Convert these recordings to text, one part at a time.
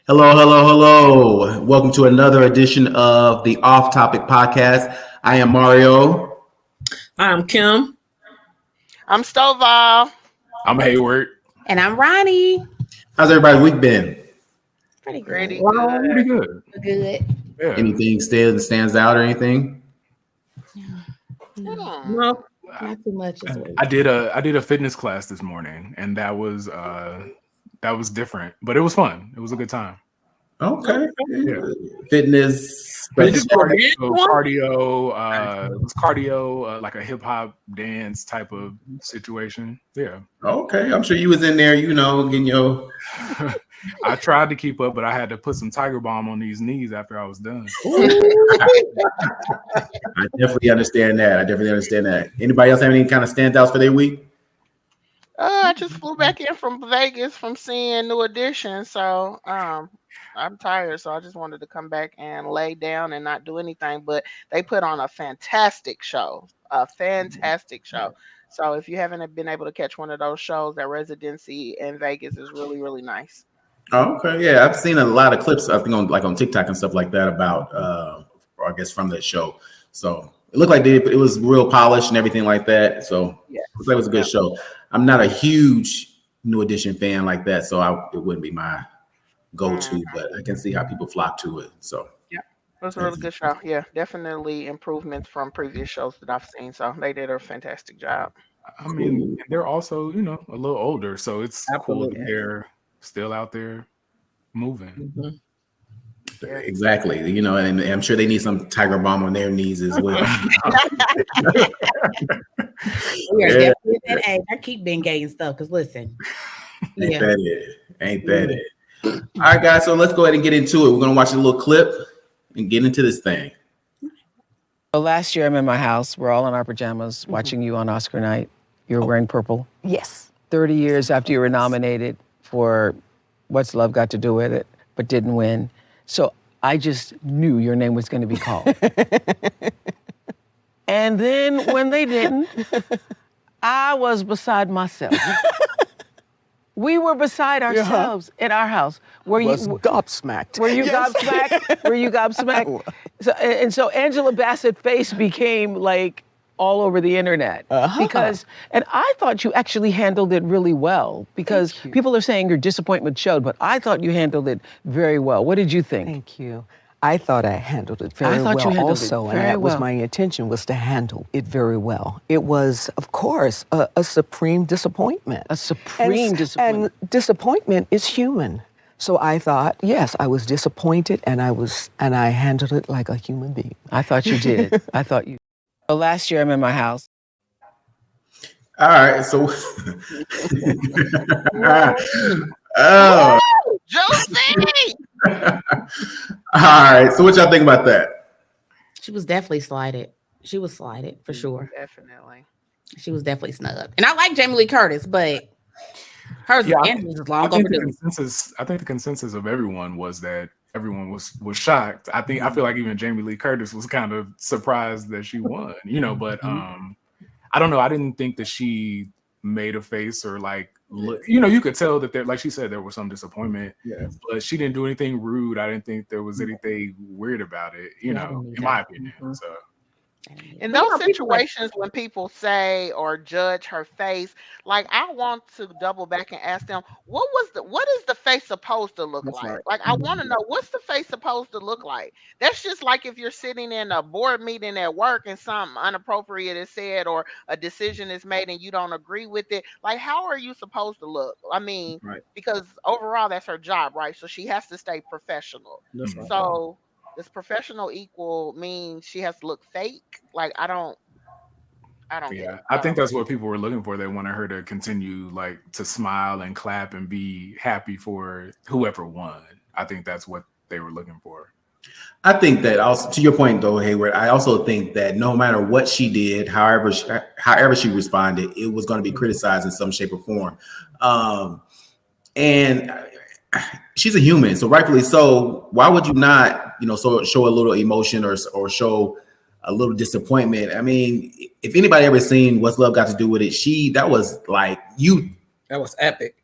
Hello, hello, hello. Welcome to another edition of the Off Topic Podcast. I am Mario. I'm Kim. I'm Stovall. I'm Hayward. And I'm Ronnie. How's everybody's week been? Pretty good. Pretty Pretty good. Good. Yeah. Anything stands out or anything? No, Not too much. I did a fitness class this morning, and that was different, but it was fun. It was a good time. Okay. Yeah. Fitness. It was cardio, like a hip hop dance type of situation. Yeah. Okay. I'm sure you was in there, getting your. I tried to keep up, but I had to put some Tiger Balm on these knees after I was done. I definitely understand that. Anybody else have any kind of standouts for their week? I just flew back in from Vegas from seeing New Edition, so I'm tired, so I just wanted to come back and lay down and not do anything. But they put on a fantastic show. So if you haven't been able to catch one of those shows, that residency in Vegas is really, really nice. Oh, okay. Yeah, I've seen a lot of clips, I think, on TikTok and stuff like that about, or I guess from that show. So it looked like it was real polished and everything like that. So yeah, it looked like it was a good show. I'm not a huge New Edition fan like that, so it wouldn't be my go-to, but I can see how people flock to it. So yeah, it was a really good show. Yeah, definitely improvements from previous shows that I've seen. So they did a fantastic job. I mean, they're also, a little older, so it's cool that they're still out there moving. Mm-hmm. Exactly. And I'm sure they need some Tiger Balm on their knees as well. Definitely at that age. I keep being gay and stuff because listen. Ain't that it? All right, guys. So let's go ahead and get into it. We're gonna watch a little clip and get into this thing. So last year I'm in my house. We're all in our pajamas watching you on Oscar night. You were wearing purple. Yes. 30 years after you were nominated for What's Love Got to Do With It, but didn't win. So I just knew your name was going to be called. And then when they didn't, I was beside myself. We were beside ourselves in our house. Were you gobsmacked? Were you gobsmacked? Were you gobsmacked? So Angela Bassett's face became like all over the internet and I thought you actually handled it really well because people are saying your disappointment showed, but I thought you handled it very well. What did you think? Thank you. I thought I handled it very well also, and that was my intention, was to handle it very well. It was, of course, a supreme disappointment. A supreme disappointment. And disappointment is human. So I thought, yes, I was disappointed, and I handled it like a human being. I thought you did. So last year I'm in my house. All right, so Josie! All right, so what y'all think about that? She was definitely slighted. She was slighted for sure. Definitely. She was definitely snubbed. And I like Jamie Lee Curtis, but hers is long overdue. I think the consensus of everyone was that everyone was shocked. I feel like even Jamie Lee Curtis was kind of surprised that she won, but I don't know. I didn't think that she made a face or like look, you could tell that there, like she said, there was some disappointment, but she didn't do anything rude. I didn't think there was anything weird about it, in my opinion. So in those situations when people say or judge her face, like I want to double back and ask them, what is the face supposed to look like? Right. Like I want to know, what's the face supposed to look like? That's just like if you're sitting in a board meeting at work and something inappropriate is said or a decision is made and you don't agree with it. Like, how are you supposed to look? I mean, because overall that's her job, right? So she has to stay professional. That's right. So does professional equal mean she has to look fake? Like I don't get it. I think that's what people were looking for. They wanted her to continue like to smile and clap and be happy for whoever won. I think that's what they were looking for. I think that also, to your point though, Hayward, I also think that no matter what she did, however she responded, it was going to be criticized in some shape or form. And she's a human, so rightfully so. Why would you not, show a little emotion or show a little disappointment? I mean, if anybody ever seen What's Love Got to Do With It, that was epic.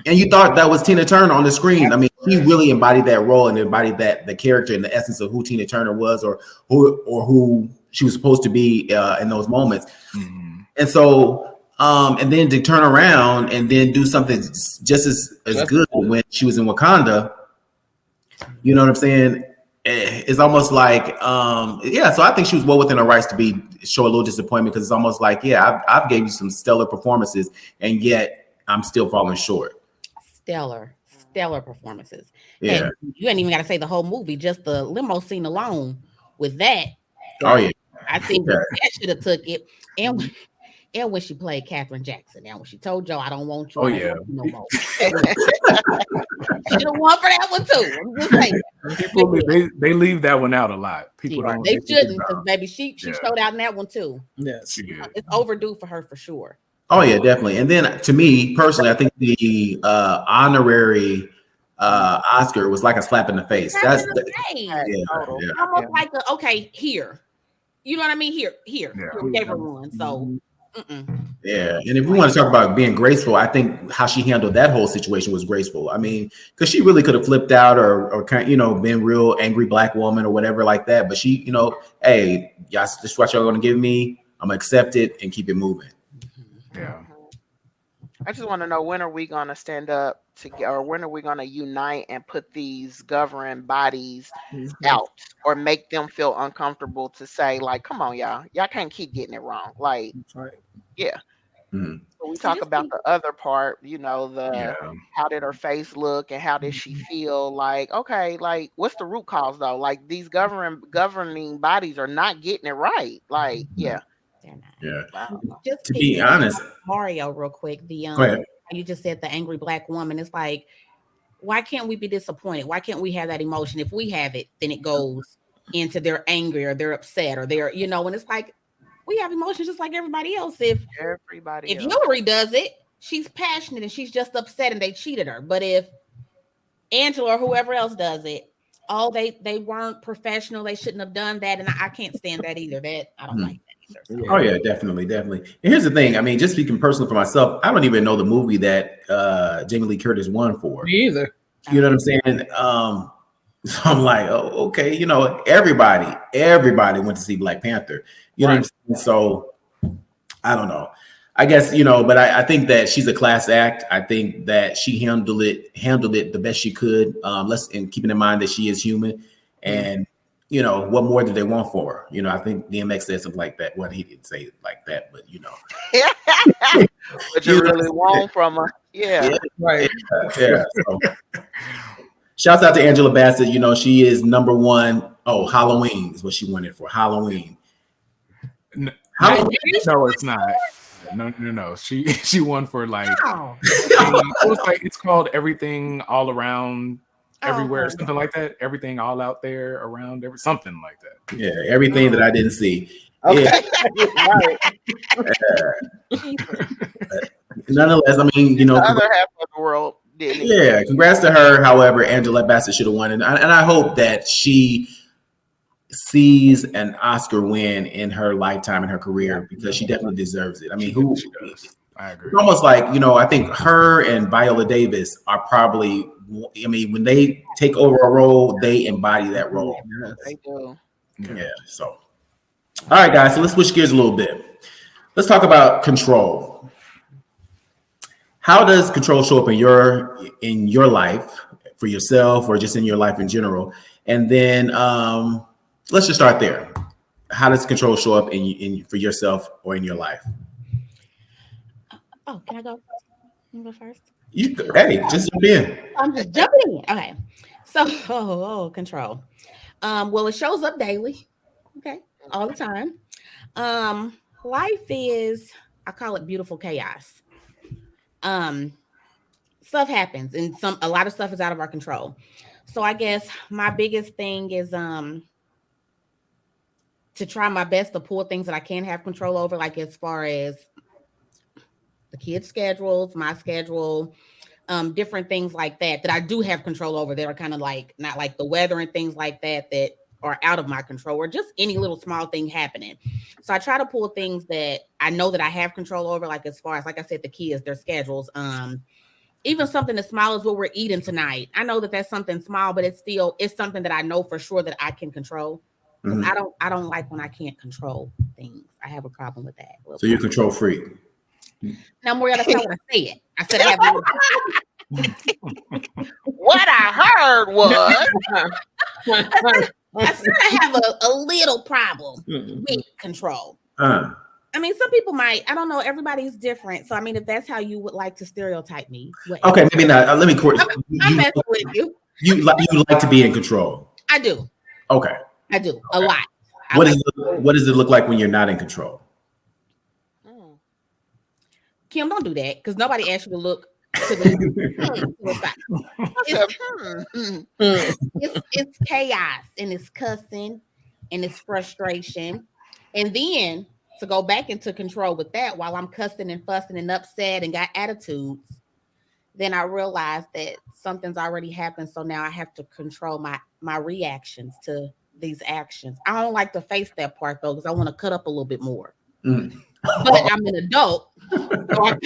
And you thought that was Tina Turner on the screen. I mean, she really embodied that role and embodied the character and the essence of who Tina Turner was, or who she was supposed to be in those moments. Mm-hmm. And so, and then to turn around and then do something just as good when she was in Wakanda. You know what I'm saying? It's almost like, so I think she was well within her rights to show a little disappointment, because it's almost like, I've gave you some stellar performances, and yet I'm still falling short. Stellar performances. Yeah. And you ain't even got to say the whole movie, just the limo scene alone with that. Oh, yeah. I think that should have took it. And when she played Katherine Jackson, now when she told Joe, I don't want you, no more. She should have won for that one too. I'm just saying. People they leave that one out a lot. People don't. They shouldn't, because maybe she showed out in that one too. Yes, it's overdue for her for sure. Oh yeah, definitely. And then to me personally, I think the honorary Oscar was like a slap in the face. Almost like here. You know what I mean? Here. We gave her one. So. Yeah, and if we want to talk about being graceful, I think how she handled that whole situation was graceful. I mean, because she really could have flipped out or been real angry black woman or whatever like that. But she, hey, y'all, this is what y'all going to give me. I'm gonna accept it and keep it moving. Yeah. I just want to know, when are we going to stand up together, or when are we going to unite and put these governing bodies out, or make them feel uncomfortable to say, like, come on, y'all can't keep getting it wrong. Like, yeah. Mm-hmm. So we talk about the other part, how did her face look and how did she feel? Like, okay, like, what's the root cause though? Like, these governing bodies are not getting it right. Like, yeah. Yeah. Wow. Just to be honest, Mario, real quick. You just said the angry black woman. It's like, why can't we be disappointed? Why can't we have that emotion? If we have it, then it goes into they're angry or they're upset or they're, and it's like, we have emotions just like everybody else. If Hillary does it, she's passionate and she's just upset and they cheated her. But if Angela or whoever else does it, they weren't professional. They shouldn't have done that. And I can't stand that either. That I don't like that. Oh yeah, definitely. And here's the thing. I mean, just speaking personally for myself, I don't even know the movie that Jamie Lee Curtis won for. Me either. You know what I'm saying? So I'm like, oh, okay. Everybody went to see Black Panther. You know what I'm saying? So I don't know. I guess but I think that she's a class act. I think that she handled it the best she could. And keeping in mind that she is human, and what more did they want for her? I think DMX said something like that. Well, he didn't say it like that, but What you really want from her. Yeah. Right. Yeah. So, shouts out to Angela Bassett. She is number one. Oh, Halloween is what she won it for. Halloween. No, it's not. No. She won for like, it was like, it's called Everything All Around Everywhere, something like that. Everything all out there around something like that. Yeah, everything that I didn't see. Okay. Nonetheless, I mean, the other half of the world didn't. Yeah, congrats to her. However, Angela Bassett should have won, and I hope that she sees an Oscar win in her lifetime, in her career, because she definitely deserves it. I mean, she does. I agree. It's almost like, I think her and Viola Davis are probably, when they take over a role, they embody that role. Yes. They do. Yeah. So, all right, guys. So let's switch gears a little bit. Let's talk about control. How does control show up in your life, for yourself, or just in your life in general? And then let's just start there. How does control show up for yourself or in your life? Oh, can I go? Can you go first? Hey, just jump in. I'm just jumping in. Okay. So, control. Well, it shows up daily. Okay. All the time. Life is, I call it beautiful chaos. Stuff happens and a lot of stuff is out of our control. So I guess my biggest thing is to try my best to pull things that I can have control over, like as far as the kids' schedules, my schedule, different things like that I do have control over, that are kind of like, not like the weather and things like that are out of my control, or just any little small thing happening. So I try to pull things that I know that I have control over, like as far as, like I said, the kids, their schedules, even something as small as what we're eating tonight. I know that that's something small, but it's something that I know for sure that I can control. Mm-hmm. I don't like when I can't control things. I have a problem with that. So you're a control freak. No, Maria, that's not what I said. I said I have what I heard was I said I have a little problem with control. I mean, some people might. I don't know. Everybody's different. So, I mean, if that's how you would like to stereotype me. Okay, maybe not. Let me I'm messing with you. You like to be in control. I do. Okay. I do. A lot. What does it look like when you're not in control? Kim, don't do that because nobody asked you to look to the it's chaos and it's cussing and it's frustration. And then to go back into control with that while I'm cussing and fussing and upset and got attitudes, then I realized that something's already happened. So now I have to control my reactions to these actions. I don't like to face that part though, because I want to cut up a little bit more. But I'm an adult. So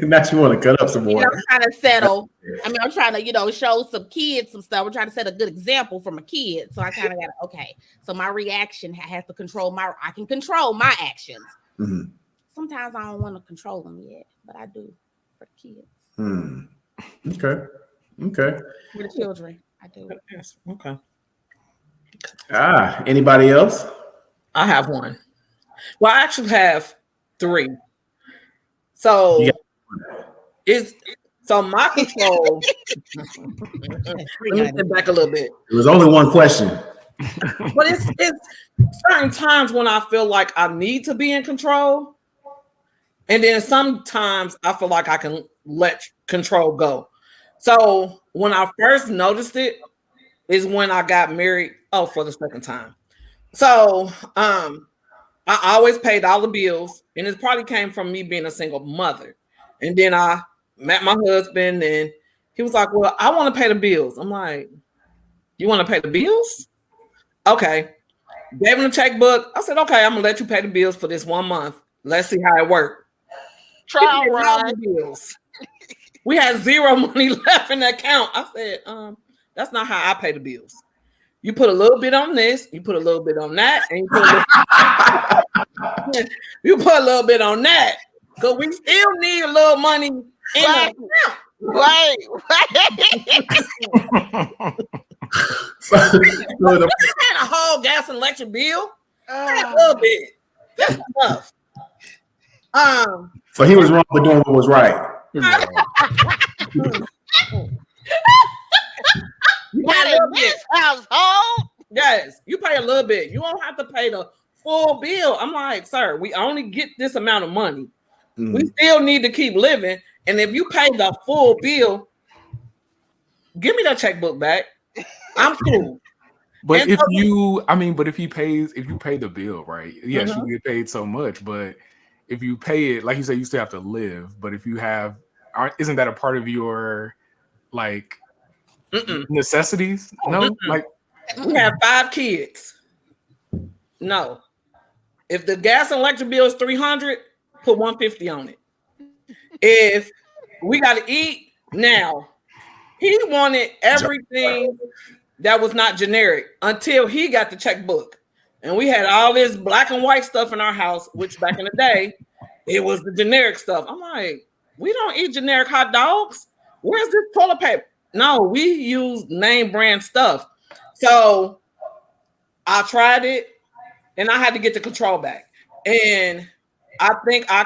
not you want to cut up some more. I'm trying to settle. I mean, I'm trying to, show some kids some stuff. We're trying to set a good example from a kid. So I kind of got to, okay. So my reaction has to control I can control my actions. Mm-hmm. Sometimes I don't want to control them yet, but I do for the kids. Okay. For the children, I do. Yes. Okay. Anybody else? I have one. Well, I actually have 3. So my control. Let me step back a little bit. It was only one question. But it's certain times when I feel like I need to be in control. And then sometimes I feel like I can let control go. So when I first noticed it is when I got married. Oh, for the second time. So I always paid all the bills, and it probably came from me being a single mother. And then I met my husband, and he was like, well, I want to pay the bills. I'm like, you want to pay the bills? Okay. Gave him the checkbook. I said, okay, I'm going to let you pay the bills for this 1 month. Let's see how it works. Trial run. Bills. We had 0 money left in the account. I said, that's not how I pay the bills. You put a little bit on this, you put a little bit on that, and you put a little bit on that. Because we still need a little money in the account. Right. So I had a whole gas and electric bill. A little bit. Just enough. So he was wrong for doing what was right. You pay a little bit. Household. Yes, you pay a little bit. You don't have to pay the full bill. I'm like, sir, we only get this amount of money. We still need to keep living. And if you pay the full bill, give me that checkbook back. I'm cool. But and if you pay the bill, right? Yes, you get paid so much. But if you pay it, like you said, you still have to live. But if you isn't that a part of your necessities? No, we have 5 kids. No, if the gas and electric bill is $300, put $150 on it. If we got to eat now, he wanted everything that was not generic until he got the checkbook, and we had all this black and white stuff in our house, which back in the day it was the generic stuff. I'm like, we don't eat generic hot dogs. Where's this toilet paper? No, we use name brand stuff. So I tried it and I had to get the control back. And I think I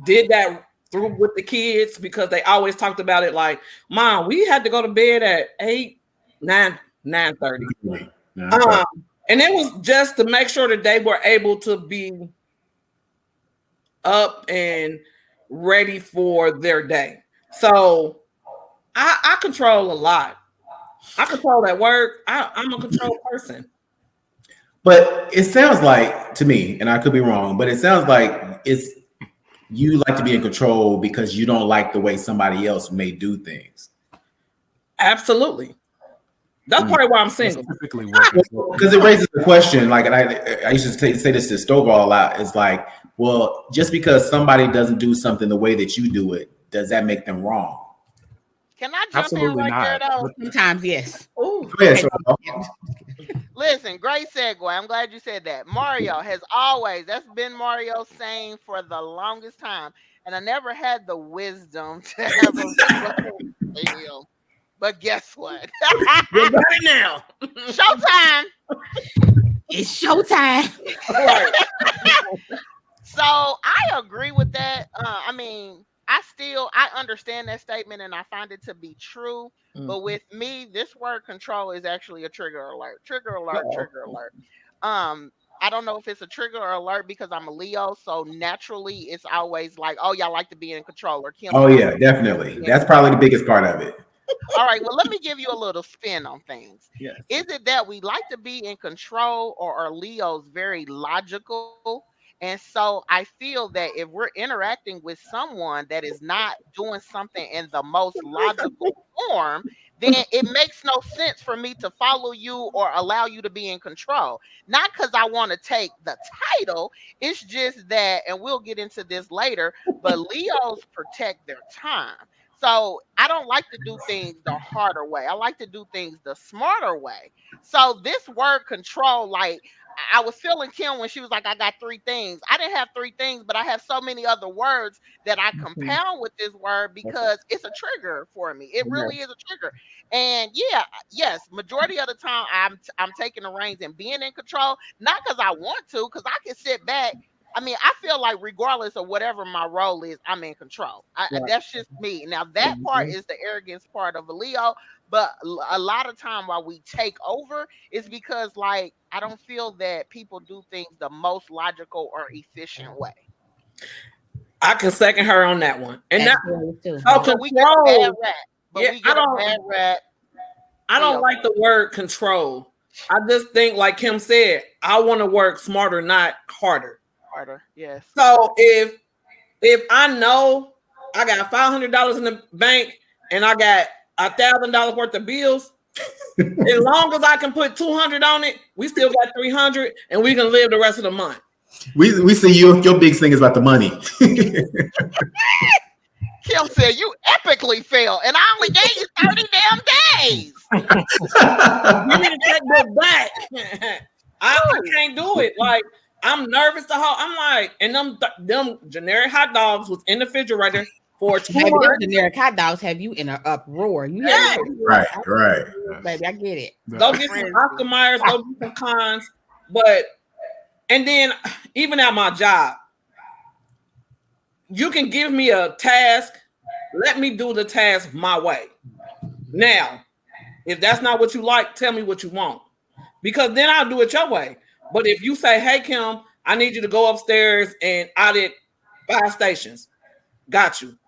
did that through with the kids because they always talked about it like, Mom, we had to go to bed at 9:30. And it was just to make sure that they were able to be up and ready for their day. So I control a lot. I control at work. I'm a control person. But it sounds like to me, and I could be wrong, but it sounds like you like to be in control because you don't like the way somebody else may do things. Absolutely. That's part of why I'm single. Because it raises the question, like, and I used to say this to Stovall a lot, is like, well, just because somebody doesn't do something the way that you do it, does that make them wrong? Can I jump in right there though? Sometimes, yes. Ooh. Yes, Listen, great segue. I'm glad you said that. Mario has always, that's been Mario's saying for the longest time. And I never had the wisdom to have a deal. But guess what? You're right now. Showtime. It's showtime. Right. So I agree with that. I mean, I understand that statement and I find it to be true. But with me, this word control is actually a trigger alert. Trigger alert, trigger alert. I don't know if it's a trigger or alert because I'm a Leo, so naturally it's always like, oh, y'all like to be in control. Or Kim, oh yeah, definitely. That's probably the biggest part of it. All right, well, let me give you a little spin on things. Yes. Is it that we like to be in control, or are Leos very logical? And so I feel that if we're interacting with someone that is not doing something in the most logical form, then it makes no sense for me to follow you or allow you to be in control. Not because I want to take the title, it's just that, and we'll get into this later, but Leos protect their time. So I don't like to do things the harder way. I like to do things the smarter way. So this word control, like I was feeling Kim when she was like, I got 3 things. I didn't have 3 things, but I have so many other words that I compound with this word because it's a trigger for me. It really is a trigger. And yeah, yes, majority of the time I'm taking the reins and being in control, not because I want to, because I can sit back. I mean, I feel like regardless of whatever my role is, I'm in control. That's just me. Now, that part is the arrogance part of a Leo. But a lot of time while we take over is because, like, I don't feel that people do things the most logical or efficient way. I can second her on that one. And that, so we get a bad rap. But yeah, we get a bad rap. I don't like the word control. I just think, like Kim said, I want to work smarter, not harder. Harder, yes. So if I know I got $500 in the bank and I got $1,000 worth of bills, as long as I can put 200 on it, we still got 300, and we can live the rest of the month. We see your big thing is about the money. Kim said you epically failed, and I only gave you 30 damn days. You need to take that back. I can't do it. Like, I'm nervous to hold. I'm like, and them generic hot dogs was in the refrigerator for 2 months. Them generic hot dogs have you in an uproar. You yeah. Right. Baby, I get it. Go get some Oscar Myers, go get some cons. But, and then even at my job, you can give me a task. Let me do the task my way. Now, if that's not what you like, tell me what you want. Because then I'll do it your way. But if you say, hey, Kim, I need you to go upstairs and audit 5 stations. Got you.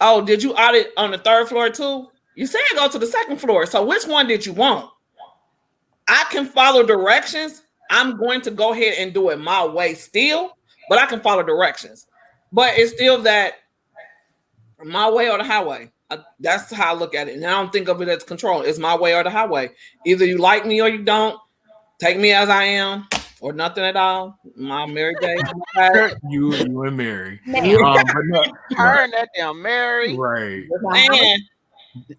Oh, did you audit on the 3rd floor too? You said go to the 2nd floor. So which one did you want? I can follow directions. I'm going to go ahead and do it my way still, but I can follow directions. But it's still that my way or the highway. That's how I look at it. And I don't think of it as control. It's my way or the highway. Either you like me or you don't. Take me as I am, or nothing at all. My Mary J. you and Mary. Her and that damn Mary. Right. And,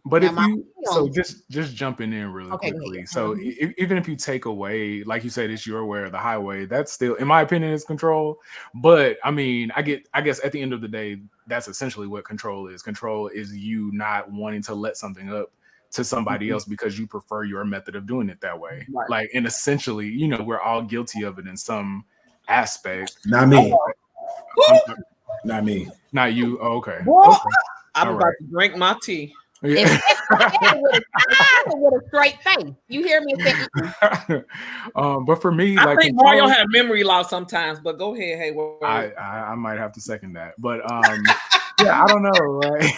but if you just jumping in really quickly. So even if you take away, like you said, it's your way or the highway, that's still, in my opinion, is control. But I mean, I guess at the end of the day, that's essentially what control is. Control is you not wanting to let something up to somebody else because you prefer your method of doing it that way. Right. Like, and essentially, you know, we're all guilty of it in some aspect. Not me. Not me. Not you. Oh, okay. I'm about to drink my tea. Yeah. With a straight face. You hear me say, but for me, I think Mario have memory loss sometimes, but go ahead, Hayward. I might have to second that. But yeah, I don't know, right?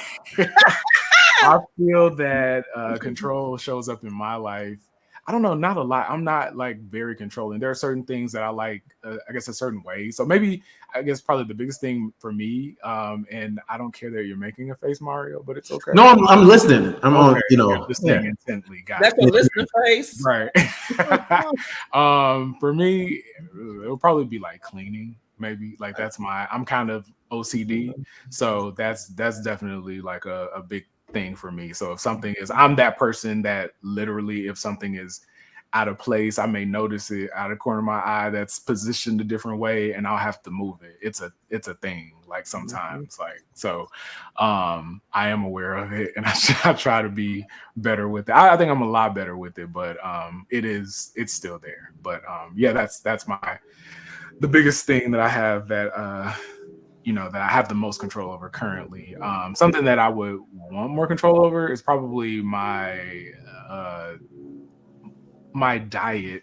I feel that control shows up in my life. I don't know, not a lot. I'm not like very controlling. There are certain things that I like, I guess, a certain way. So maybe, I guess, probably the biggest thing for me, and I don't care that you're making a face, Mario, but it's okay. No, I'm listening. I'm on, you know, listening intently. That's a listening face, right? For me, it'll probably be like cleaning. Maybe I'm kind of OCD, so that's definitely like a big thing for me. So if I'm that person that literally, if something is out of place, I may notice it out of the corner of my eye that's positioned a different way, and I'll have to move it. It's a thing. Like sometimes, I am aware of it, and I try to be better with it. I think I'm a lot better with it, but it's still there. But that's the biggest thing that I have that that I have the most control over currently. Something that I would want more control over is probably my diet.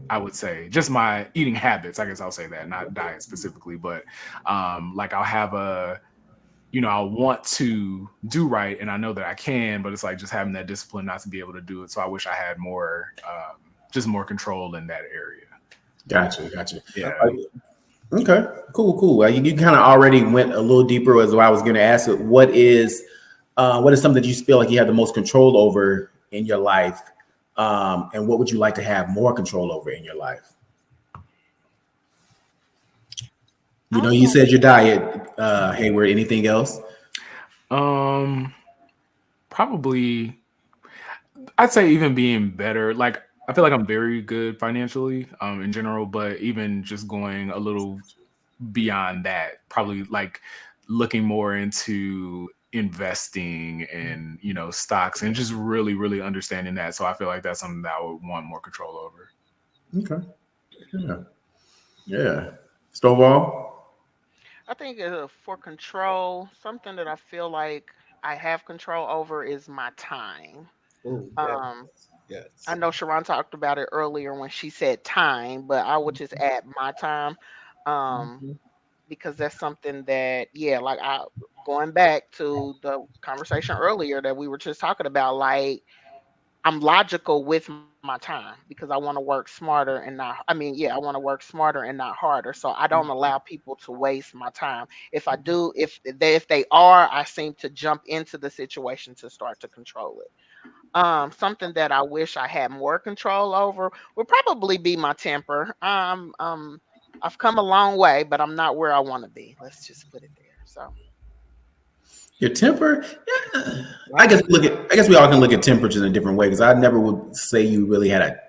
I would say just my eating habits. I guess I'll say that, not diet specifically, but I'll have I want to do right, and I know that I can, but it's like just having that discipline not to be able to do it. So I wish I had more, just more control in that area. Gotcha. Yeah. Okay. Cool. You kind of already went a little deeper as I was going to ask it. What is something that you feel like you have the most control over in your life? And what would you like to have more control over in your life? You said your diet, Hayward. Anything else? Probably, I'd say even being better. Like, I feel like I'm very good financially, in general, but even just going a little beyond that, probably like looking more into investing in stocks and just really, really understanding that. So I feel like that's something that I would want more control over. Okay. Yeah. Stovall? I think for control, something that I feel like I have control over is my time. Ooh, yes. I know Sharon talked about it earlier when she said time, but I would just add my time. Because that's something that, going back to the conversation earlier that we were just talking about, like, I'm logical with my time because I want to work smarter and not, I want to work smarter and not harder. So I don't allow people to waste my time. If I do, if they are, I seem to jump into the situation to start to control it. Something that I wish I had more control over would probably be my temper. I've come a long way, but I'm not where I want to be. Let's just put it there. So your temper? Yeah. I guess we all can look at tempers in a different way, because I never would say you really had a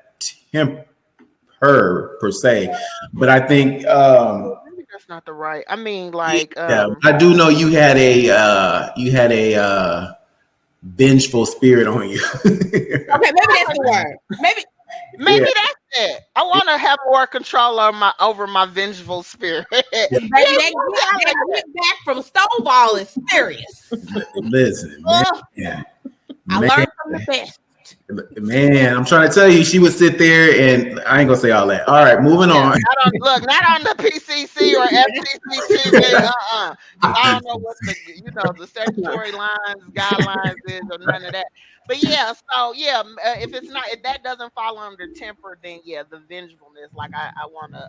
temper per se. But I think maybe that's not the right. I mean, like I do know you had a vengeful spirit on you. Okay, maybe that's the word. Maybe that's it. I want to have more control over my vengeful spirit. Baby, that get back from Stovall is serious. Listen, man. I learned from the best. Man, I'm trying to tell you, she would sit there, and I ain't gonna say all that. All right, moving on. Not on the PCC or FCC. I don't know what the statutory guidelines is or none of that. But if that doesn't fall under temper, then the vengefulness. Like I want to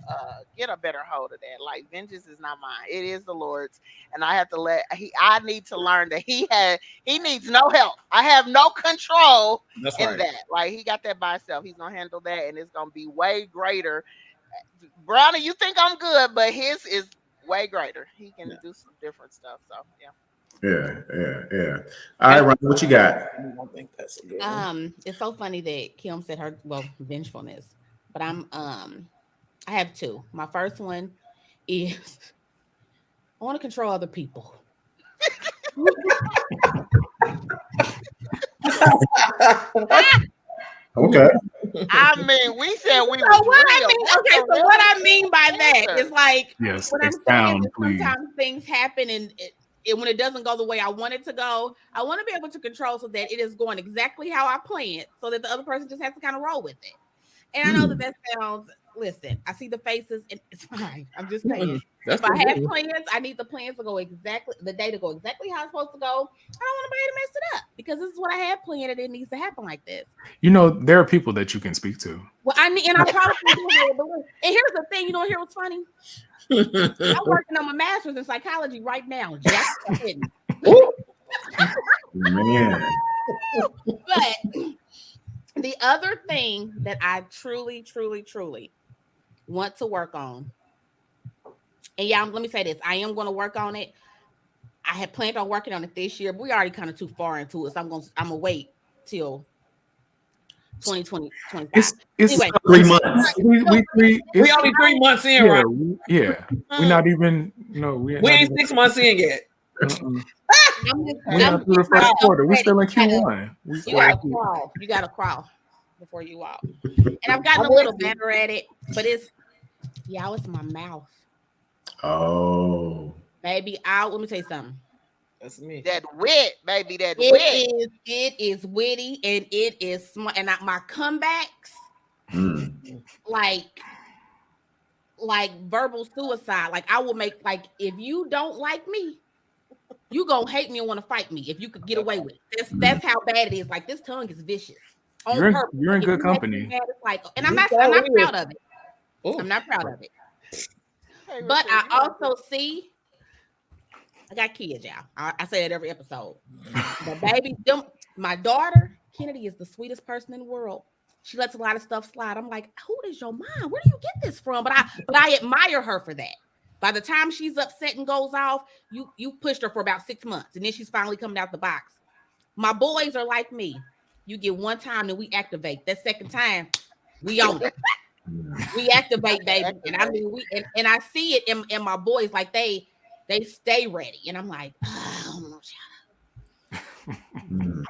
get a better hold of that. Like, vengeance is not mine; it is the Lord's, and I have to I need to learn that He needs no help. I have no control. That's in right. That. Like, He got that by Himself. He's gonna handle that, and it's gonna be way greater. Brownie, you think I'm good, but His is way greater. He can do some different stuff. So yeah. Yeah. All right, Ron, what you got? I don't think that's a good one. It's so funny that Kim said her vengefulness, but I have two. My first one is I want to control other people. Okay. I mean, we said we. So what I mean by that is like, yes, what I'm saying is sometimes things happen and when it doesn't go the way I want it to go, I want to be able to control so that it is going exactly how I planned, so that the other person just has to kind of roll with it. And I know that sounds. Listen, I see the faces, and it's fine. I'm just saying. If I have plans, I need the plans to go the day to go exactly how it's supposed to go. I don't want anybody to mess it up, because this is what I had planned, and it needs to happen like this. There are people that you can speak to. Well, I probably do. And here's the thing, here's what's funny. I'm working on my master's in psychology right now. Man. But the other thing that I truly, truly, truly want to work on, and let me say this, I am going to work on it. I had planned on working on it this year, but we already kind of too far into it. So I'm gonna wait till 2020, 25. It's anyway, 3 months. We only 3 months in, right? Yeah. We're not even, we ain't 6 months in yet. We're not through the first quarter. We're still in Q1. You gotta crawl before you walk. And I've gotten a little better at it, but it's my mouth. Oh. Baby, let me tell you something. That's me. That wit, baby. It is witty and it is smart. And my comebacks, like verbal suicide. Like I will make, like, if you don't like me, you gonna hate me and want to fight me. If you could get away with it, that's how bad it is. Like this tongue is vicious. You're in good company. It's like, and I'm not proud of it. I'm not proud of it. But I also see. I got kids, y'all. I say it every episode. But baby, my daughter, Kennedy, is the sweetest person in the world. She lets a lot of stuff slide. I'm like, who is your mom? Where do you get this from? But I admire her for that. By the time she's upset and goes off, you pushed her for about 6 months, and then she's finally coming out the box. My boys are like me. You get one time, and we activate. That second time, we own it. We activate, baby. And I mean, and I see it in my boys, like they stay ready. And I'm like, I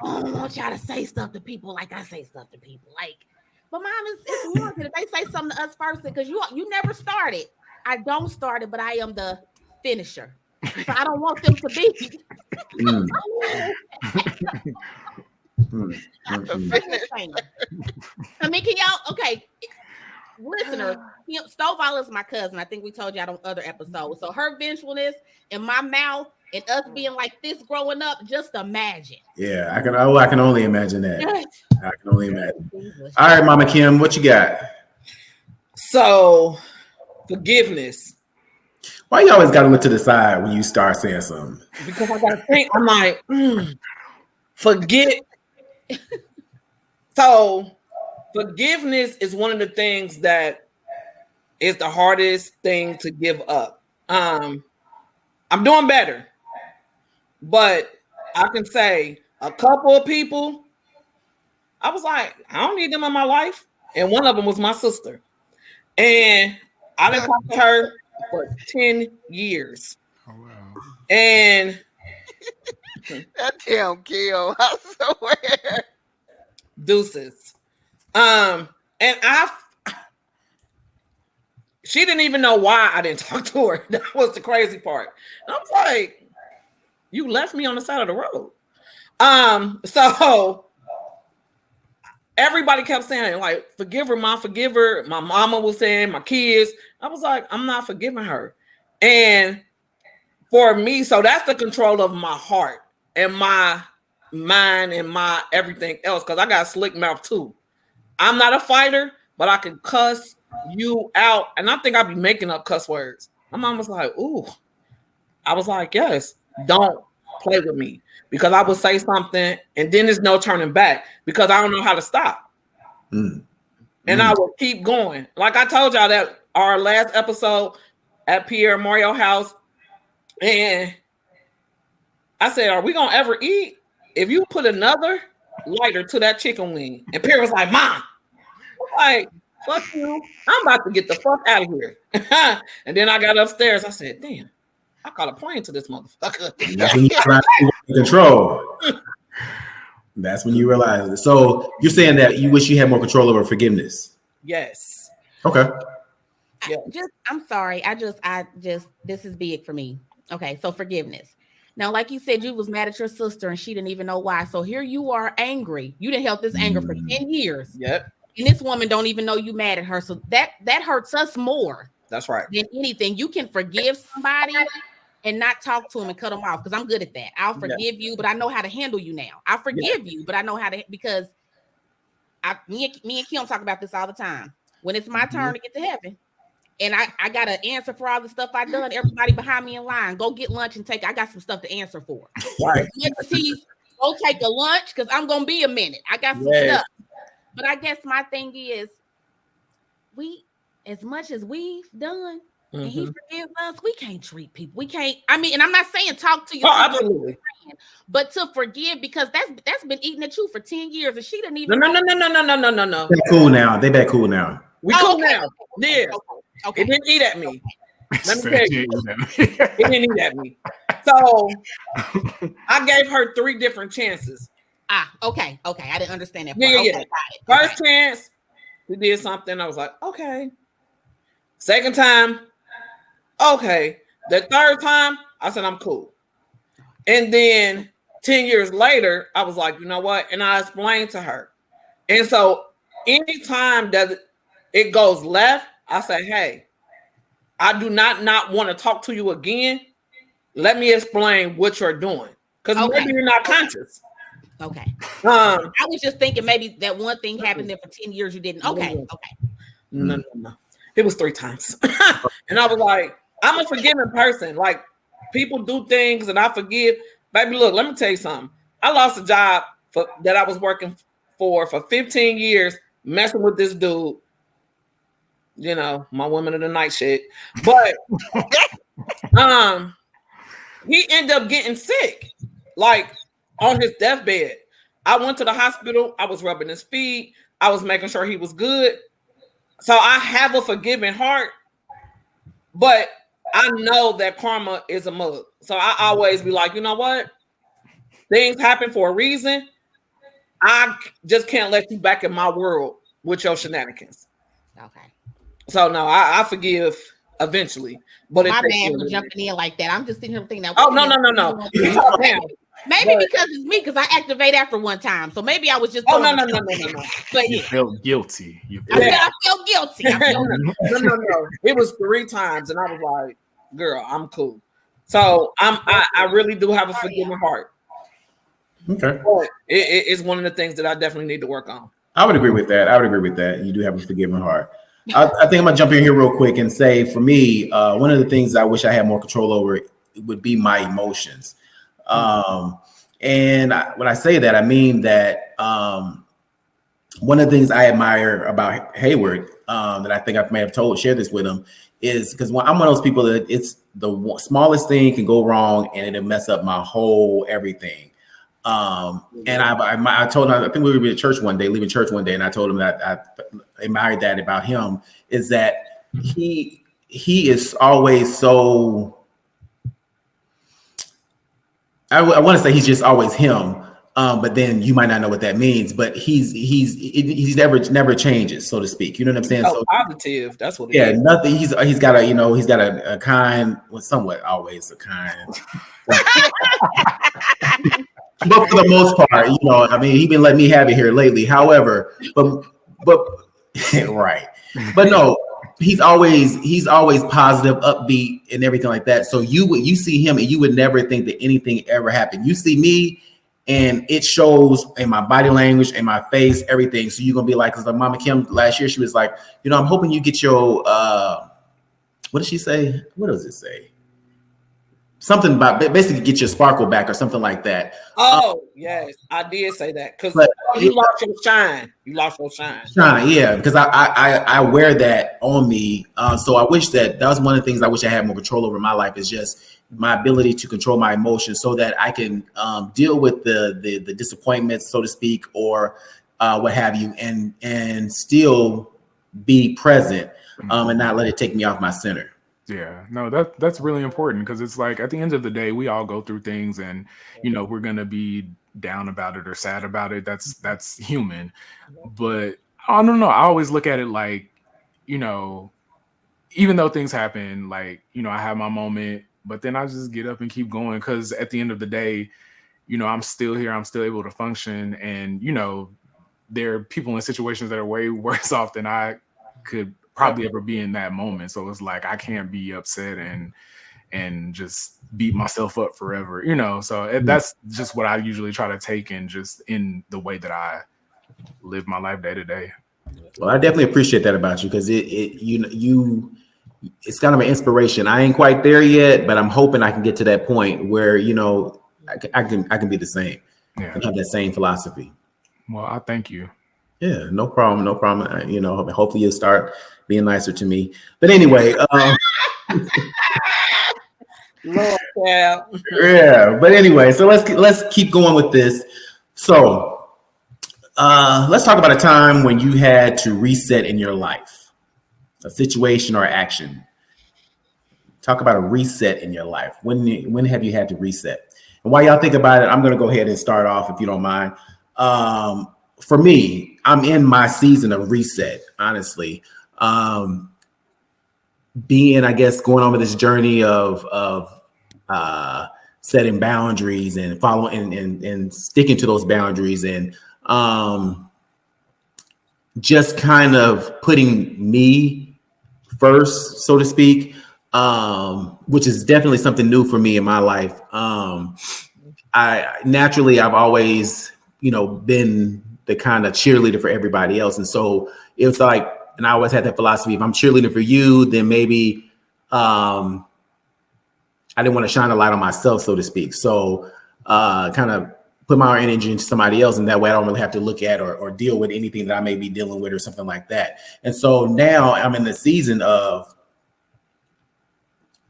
don't want y'all to say stuff to people like I say stuff to people. Like, but mom, it's warranted if they say something to us first, because you never started. I don't start it, but I am the finisher. So I don't want them to be. I mean, can y'all, okay, listeners, Stovall is my cousin. I think we told y'all on other episodes. So her vengefulness and my mouth and us being like this growing up, just imagine. Yeah, I can only imagine that. I can only imagine. All right, Mama Kim, what you got? So, forgiveness. Why you always got to look to the side when you start saying something? Because I got to think. I'm like, forget. So, forgiveness is one of the things that is the hardest thing to give up. I'm doing better, but I can say a couple of people, I was like, I don't need them in my life. And one of them was my sister. And I didn't talk to her for 10 years. Oh, wow. And that damn kill, I swear. Deuces. And she didn't even know why I didn't talk to her. That was the crazy part. And I was like, you left me on the side of the road. So everybody kept saying, like, forgive her, mom, forgive her. My mama was saying, my kids. I was like, I'm not forgiving her. And for me, so that's the control of my heart and my mind and my everything else, because I got a slick mouth too. I'm not a fighter, but I can cuss you out. And I think I'd be making up cuss words. My mom was like, ooh. I was like, yes, don't play with me. Because I would say something and then there's no turning back because I don't know how to stop. And I will keep going. Like I told y'all that our last episode at Pierre Mario house. And I said, are we going to ever eat? If you put another lighter to that chicken wing. And Pierre was like, Mom. I'm like, fuck you. I'm about to get the fuck out of here. And then I got upstairs. I said, damn, I caught a plane to this motherfucker. That's when you try to control. That's when you realize it. So you're saying that you wish you had more control over forgiveness. Yes. Okay. I'm sorry. I just this is big for me. Okay, so forgiveness. Now, like you said, you was mad at your sister and she didn't even know why. So here you are angry. You didn't help this anger for 10 years. Yep. And this woman don't even know you mad at her. So that hurts us more. That's right. Than anything. You can forgive somebody and not talk to them and cut them off, because I'm good at that. I'll forgive you, but I know how to handle you now. I forgive you, but I know how to, because me and Kim talk about this all the time. When it's my turn to get to heaven, and I got to answer for all the stuff I've done, everybody behind me in line, go get lunch and I got some stuff to answer for. Right. Go take a lunch, because I'm going to be a minute. I got some stuff. But I guess my thing is, as much as we've done, and he forgives us, we can't treat people. We can't. I mean, and I'm not saying talk to you. Absolutely. But to forgive, because that's been eating at you for 10 years, and she didn't even. No. They're cool now. They back cool now. We cool now. Yeah. Okay. It didn't eat at me. Let me tell you. It didn't eat at me. So I gave her 3 different chances. Okay. I didn't understand that. Yeah. Okay, First chance, we did something. I was like, okay. Second time, okay. The third time, I said, I'm cool. And then 10 years later, I was like, you know what? And I explained to her. And so anytime that it goes left, I say, hey, I do not want to talk to you again. Let me explain what you're doing. Because maybe you're not conscious. Okay. I was just thinking maybe that one thing happened there for 10 years you didn't. Okay. No. It was 3 times. And I was like, I'm a forgiving person. Like, people do things and I forgive. Baby, look, let me tell you something. I lost a job that I was working for 15 years, messing with this dude. You know, my woman of the night shit. But he ended up getting sick, like on his deathbed. I went to the hospital. I was rubbing his feet. I was making sure he was good. So I have a forgiving heart, but I know that karma is a mug. So I always be like, you know what? Things happen for a reason. I just can't let you back in my world with your shenanigans. Okay. So no, I forgive eventually. But my man for jumping in like that. I'm just sitting here thinking that. Oh no. Maybe because it's me, because I activate after one time. So maybe I was just. No. But you felt guilty. I felt guilty. No. It was 3 times, and I was like, "Girl, I'm cool." So I really do have a forgiving heart. Okay. But it's one of the things that I definitely need to work on. I would agree with that. You do have a forgiving heart. I think I'm gonna jump in here real quick and say, for me, one of the things I wish I had more control over would be my emotions. And when I say that, I mean that one of the things I admire about Hayward, that I think I may have shared this with him, is because I'm one of those people that it's the smallest thing can go wrong and it'll mess up my whole everything. And I told him, I think we were at church one day, leaving church one day, and I told him that I admired that about him, is that he is always so. I want to say he's just always him, but then you might not know what that means. But he's never changes, so to speak. You know what I'm saying? So positive. That's what. Nothing. He's got a kind, well, somewhat always a kind. But for the most part, I mean, he's been letting me have it here lately. However, but right. But no, he's always positive, upbeat, and everything like that. So you see him and you would never think that anything ever happened. You see me and it shows in my body language, in my face, everything. So you're gonna be like, because Mama Kim last year, she was like, I'm hoping you get your what did she say? What does it say? Something about basically get your sparkle back or something like that. Oh, yes, I did say that because you lost your shine. You lost your shine. Yeah, because I wear that on me. So I wish that was one of the things I wish I had more control over in my life, is just my ability to control my emotions so that I can deal with the disappointments, so to speak, or what have you, and still be present and not let it take me off my center. Yeah, no, that's really important, because it's like at the end of the day, we all go through things, and we're gonna be down about it or sad about it. That's human. But I don't know. I always look at it like, even though things happen, like I have my moment, but then I just get up and keep going, because at the end of the day, I'm still here. I'm still able to function, and there are people in situations that are way worse off than I could probably ever be in that moment. So it's like I can't be upset and just beat myself up forever, so that's just what I usually try to take in, just in the way that I live my life day to day. Well, I definitely appreciate that about you, because it's kind of an inspiration. I ain't quite there yet, but I'm hoping I can get to that point where I can be the same. Yeah, and have that same philosophy. Well, I thank you. Yeah, no problem. Hopefully you'll start being nicer to me. But anyway, Lord, yeah. Yeah, but anyway, so let's keep going with this. So let's talk about a time when you had to reset in your life, a situation or action. Talk about a reset in your life. When have you had to reset? And while y'all think about it, I'm going to go ahead and start off, if you don't mind. For me, I'm in my season of reset, honestly. Being, I guess, going on with this journey of setting boundaries and following and sticking to those boundaries, and just kind of putting me first, so to speak, which is definitely something new for me in my life. I've always, been the kind of cheerleader for everybody else. And so it's like, and I always had that philosophy, if I'm cheerleading for you, then maybe I didn't want to shine a light on myself, so to speak. So kind of put my energy into somebody else, and that way I don't really have to look at or deal with anything that I may be dealing with or something like that. And so now I'm in the season of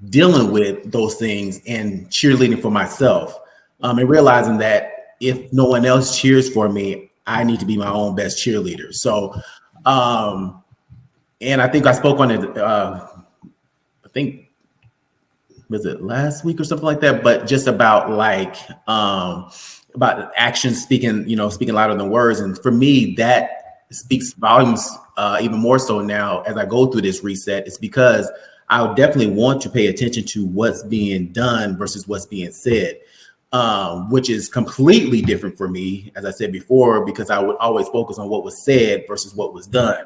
dealing with those things and cheerleading for myself, and realizing that if no one else cheers for me, I need to be my own best cheerleader. So, and I think I spoke on it, was it last week or something like that, but just about about actions speaking louder than words. And for me, that speaks volumes, even more so now as I go through this reset. It's because I would definitely want to pay attention to what's being done versus what's being said, which is completely different for me, as I said before, because I would always focus on what was said versus what was done.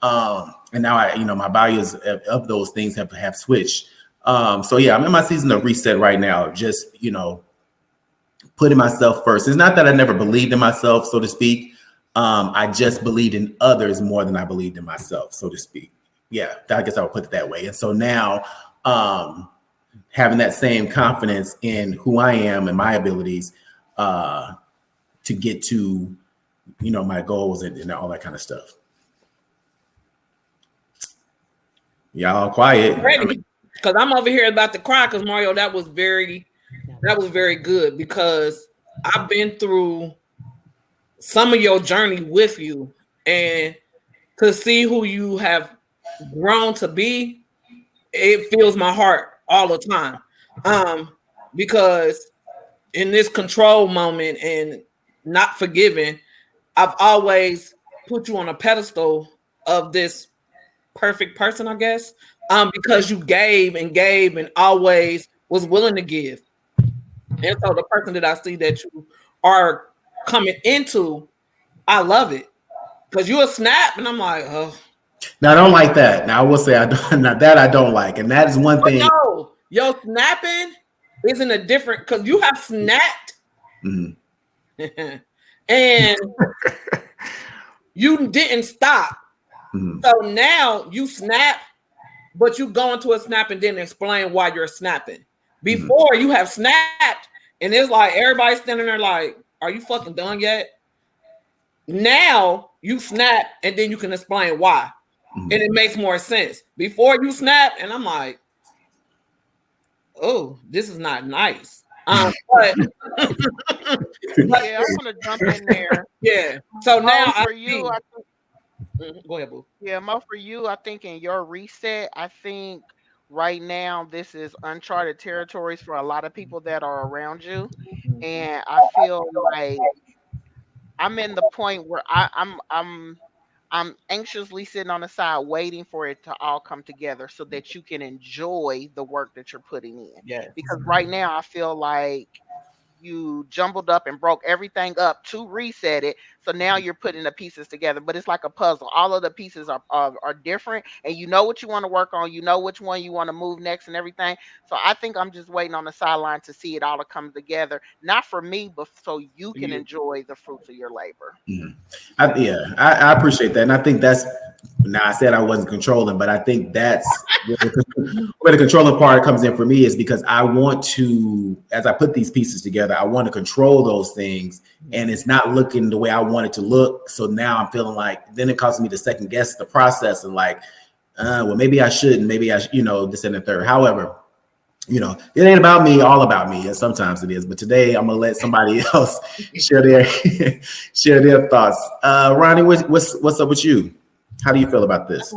And now my values of those things have switched. So yeah, I'm in my season of reset right now, just, putting myself first. It's not that I never believed in myself, so to speak. I just believed in others more than I believed in myself, so to speak. Yeah, I guess I would put it that way. And so now, having that same confidence in who I am and my abilities to get to, my goals and all that kind of stuff. Y'all quiet. Because I'm over here about to cry, because Mario, that was very good, because I've been through some of your journey with you, and to see who you have grown to be, it fills my heart all the time. Because in this control moment and not forgiving, I've always put you on a pedestal of this perfect person, I guess, because you gave and always was willing to give. And so the person that I see that you are coming into, I love it, because you a snap, and I'm like, oh. Now I don't like that. Now I will say I don't like, and that is one thing. No, your snapping isn't a different, because you have snapped, and you didn't stop. So now you snap, but you go into a snap and then explain why you're snapping. Before you have snapped, and it's like everybody's standing there like, are you fucking done yet? Now you snap and then you can explain why. And it makes more sense. Before you snap, and I'm like, oh, this is not nice. But yeah, I want to jump in there. Yeah. So now for you, I think, go ahead, boo. Yeah, Mo, for you, I think in your reset, I think right now this is uncharted territories for a lot of people that are around you, and I feel like I'm in the point where I'm anxiously sitting on the side waiting for it to all come together so that you can enjoy the work that you're putting in. Yes. Because right now I feel like you jumbled up and broke everything up to reset it. So now you're putting the pieces together, but it's like a puzzle. All of the pieces are different, and you know what you want to work on. You know which one you want to move next and everything. So I think I'm just waiting on the sideline to see it all come together. Not for me, but so you can enjoy the fruits of your labor. I appreciate that. And I think that's, now I said I wasn't controlling, but I think that's where the controlling part comes in for me, is because I want to, as I put these pieces together, I want to control those things, and it's not looking the way I want it to look. So now I'm feeling like, then it causes me to second guess the process, and like, well, maybe I shouldn't, maybe I, this and the third. However, it ain't about me, all about me. And sometimes it is, but today I'm gonna let somebody else share their thoughts. Ronnie, what's up with you? How do you feel about this?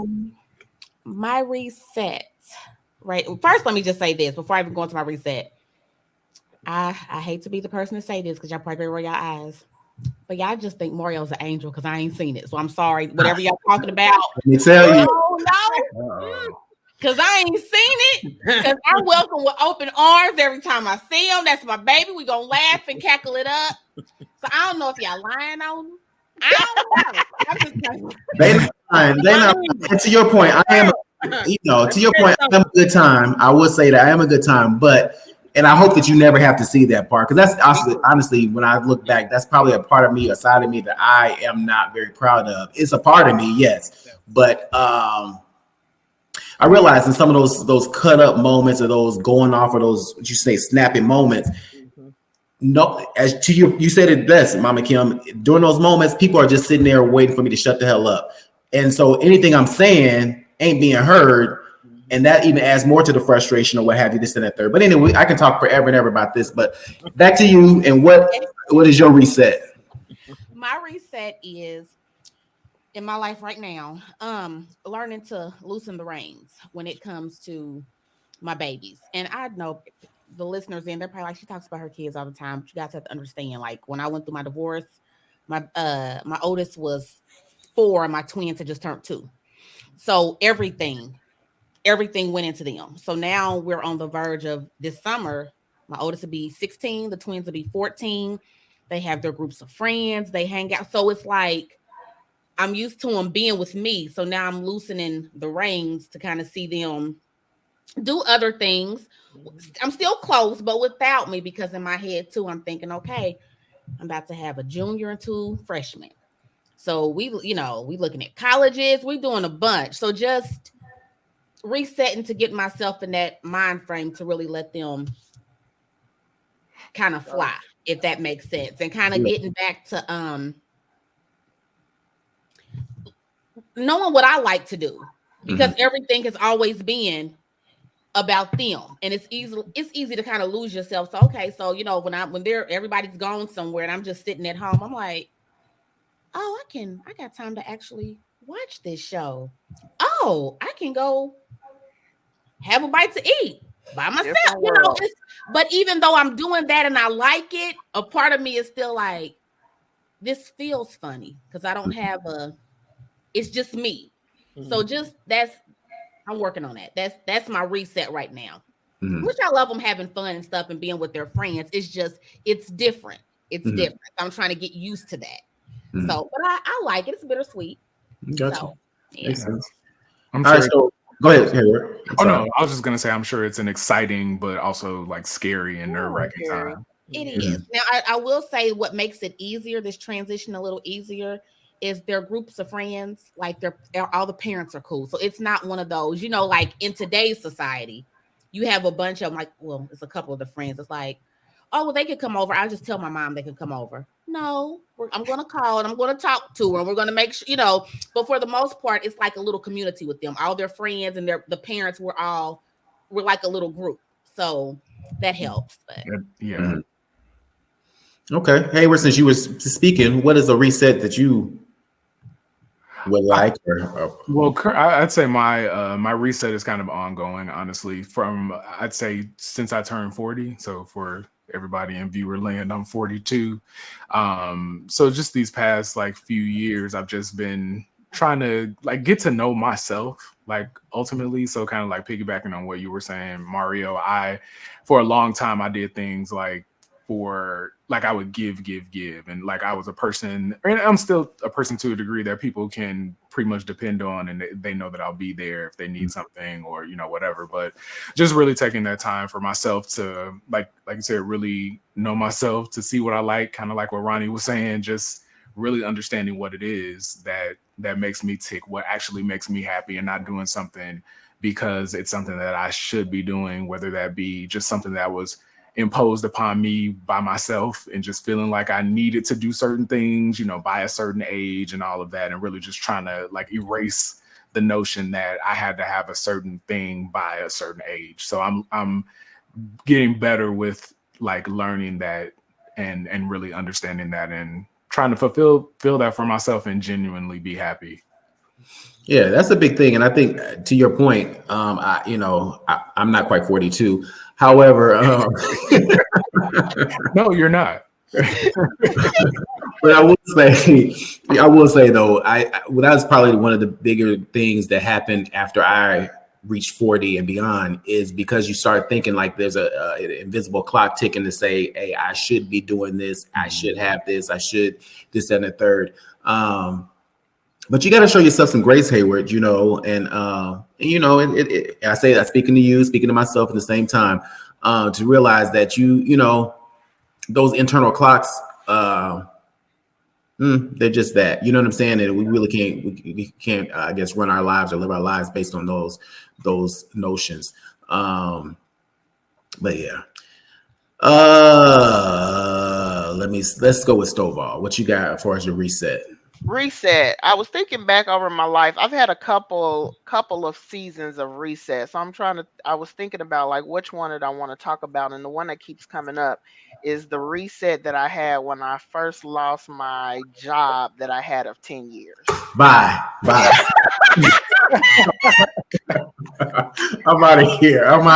My reset, right? First, let me just say this before I even go into my reset. I hate to be the person to say this because y'all probably roll your eyes, but y'all just think Mario's an angel because I ain't seen it. So I'm sorry. Whatever y'all talking about. Let me tell you. No. Because I ain't seen it. Because I welcome with open arms every time I see him. That's my baby. We gonna laugh and cackle it up. So I don't know if y'all lying on me. I don't know. I'm just telling you. They not. And to your point, I am. To your point, I am a good time. I will say that I am a good time, and I hope that you never have to see that part, because that's honestly, when I look back, that's probably a part of me, a side of me that I am not very proud of. It's a part of me, yes, but I realize in some of those cut up moments, or those going off, or those, what you say, snapping moments. No, as to you said it best, Mama Kim. During those moments, people are just sitting there waiting for me to shut the hell up, and so anything I'm saying ain't being heard. And that even adds more to the frustration or what have you, this and that third. But anyway, I can talk forever and ever about this. But back to you, and what is your reset? My reset is in my life right now, learning to loosen the reins when it comes to my babies. And I know the listeners they're probably like, she talks about her kids all the time. But you guys have to understand, like when I went through my divorce, my oldest was 4 and my twins had just turned 2. So everything went into them. So now we're on the verge of this summer. My oldest will be 16. The twins will be 14. They have their groups of friends. They hang out. So it's like, I'm used to them being with me. So now I'm loosening the reins to kind of see them do other things. I'm still close, but without me, because in my head too, I'm thinking, okay, I'm about to have a junior and 2 freshmen. So we looking at colleges. We doing a bunch. So just resetting to get myself in that mind frame to really let them kind of fly, if that makes sense, and kind of getting back to knowing what I like to do, because everything has always been about them, and it's easy to kind of lose yourself. So okay, so when everybody's gone somewhere and I'm just sitting at home, I'm like, oh, I got time to actually watch this show. Oh, I can go have a bite to eat by myself, but even though I'm doing that and I like it, a part of me is still like, this feels funny because I don't have it's just me. So I'm working on that. That's my reset right now, which I love them having fun and stuff and being with their friends. It's just, it's different. It's different. I'm trying to get used to that. So, but I like it. It's bittersweet. Gotcha. So, yeah. Makes sense. All right, so go ahead, Hayward. No, I was just gonna say, I'm sure it's an exciting but also like scary and nerve-wracking time. It is. Now, I will say what makes it easier, this transition a little easier, is their groups of friends. Like all the parents are cool. So it's not one of those, like in today's society, you have a bunch of like, well, it's a couple of the friends. It's like, oh, well, they could come over. I'll just tell my mom they can come over. No, I'm going to call and I'm going to talk to her. And we're going to make sure, but for the most part, it's like a little community with them. All their friends and the parents we're like a little group. So that helps. But. Yeah. Okay. Hayward, since you were speaking, what is a reset that you would like? Well, I'd say my reset is kind of ongoing, honestly, I'd say since I turned 40. So for everybody in viewer land, I'm 42. So just these past few years, I've just been trying to get to know myself, ultimately. So kind of piggybacking on what you were saying, Mario, for a long time, I did things I would give. And I was a person, and I'm still a person to a degree that people can pretty much depend on, and they know that I'll be there if they need something or, whatever. But just really taking that time for myself to, like you said, really know myself, to see what I like, kind of like what Ronnie was saying, just really understanding what it is that makes me tick, what actually makes me happy, and not doing something because it's something that I should be doing, whether that be just something that was imposed upon me by myself and just feeling like I needed to do certain things, by a certain age and all of that, and really just trying to erase the notion that I had to have a certain thing by a certain age. So I'm getting better with like learning that and really understanding that and trying to fulfill that for myself and genuinely be happy. Yeah, that's a big thing. And I think to your point, I'm not quite 42. However, no, you're not. But I will say though, that's probably one of the bigger things that happened after I reached 40 and beyond is because you start thinking like there's an invisible clock ticking to say, hey, I should be doing this. I should have this. I should this, that, and the third. But you got to show yourself some grace, Hayward, and I say that speaking to you, speaking to myself at the same time, to realize that those internal clocks, they're just that, you know what I'm saying? And we really can't, I guess, run our lives or live our lives based on those notions. But yeah. Let's go with Stovall. What you got as far as your reset? I was thinking back over my life. I've had a couple of seasons of reset. So I was thinking about like which one did I want to talk about, and the one that keeps coming up is the reset that I had when I first lost my job that I had of 10 years. Bye. I'm out of here. We don't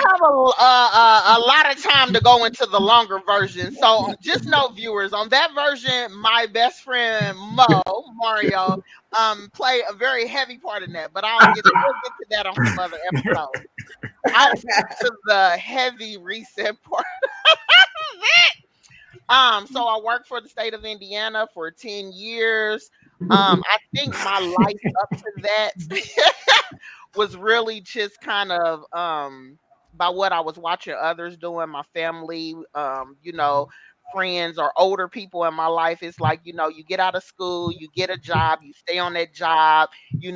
have a lot of time to go into the longer version. So just know, viewers, on that version, my best friend Mario, played a very heavy part in that. But we'll get to that on some other episode. I'll get to the heavy reset part of it. So I worked for the state of Indiana for 10 years. I think my life up to that was really just kind of by what I was watching others doing, my family, friends or older people in my life. It's like, you get out of school, you get a job, you stay on that job, you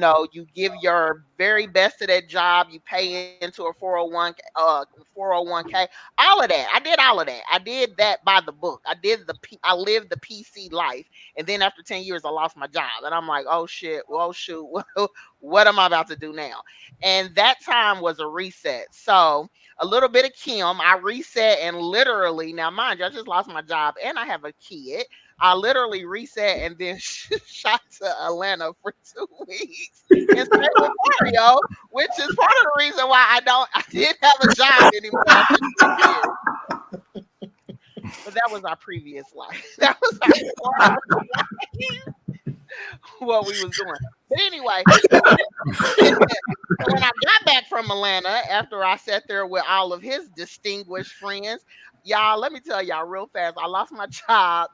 give your very best to that job, you pay into a 401k, all of that. I did all of that. I did that by the book. I lived the PC life. And then after 10 years, I lost my job. And I'm like, oh shit, well, shoot, what am I about to do now? And that time was a reset. So a little bit of Kim, I reset and literally, now mind you, I just lost my job and I have a kid. I literally reset and then shot to Atlanta for 2 weeks and stayed with Mario, which is part of the reason why I didn't have a job anymore after 2 years. But that was our previous life. That was our what we was doing. But anyway, when I got back from Atlanta, after I sat there with all of his distinguished friends, y'all, let me tell y'all real fast, I lost my job.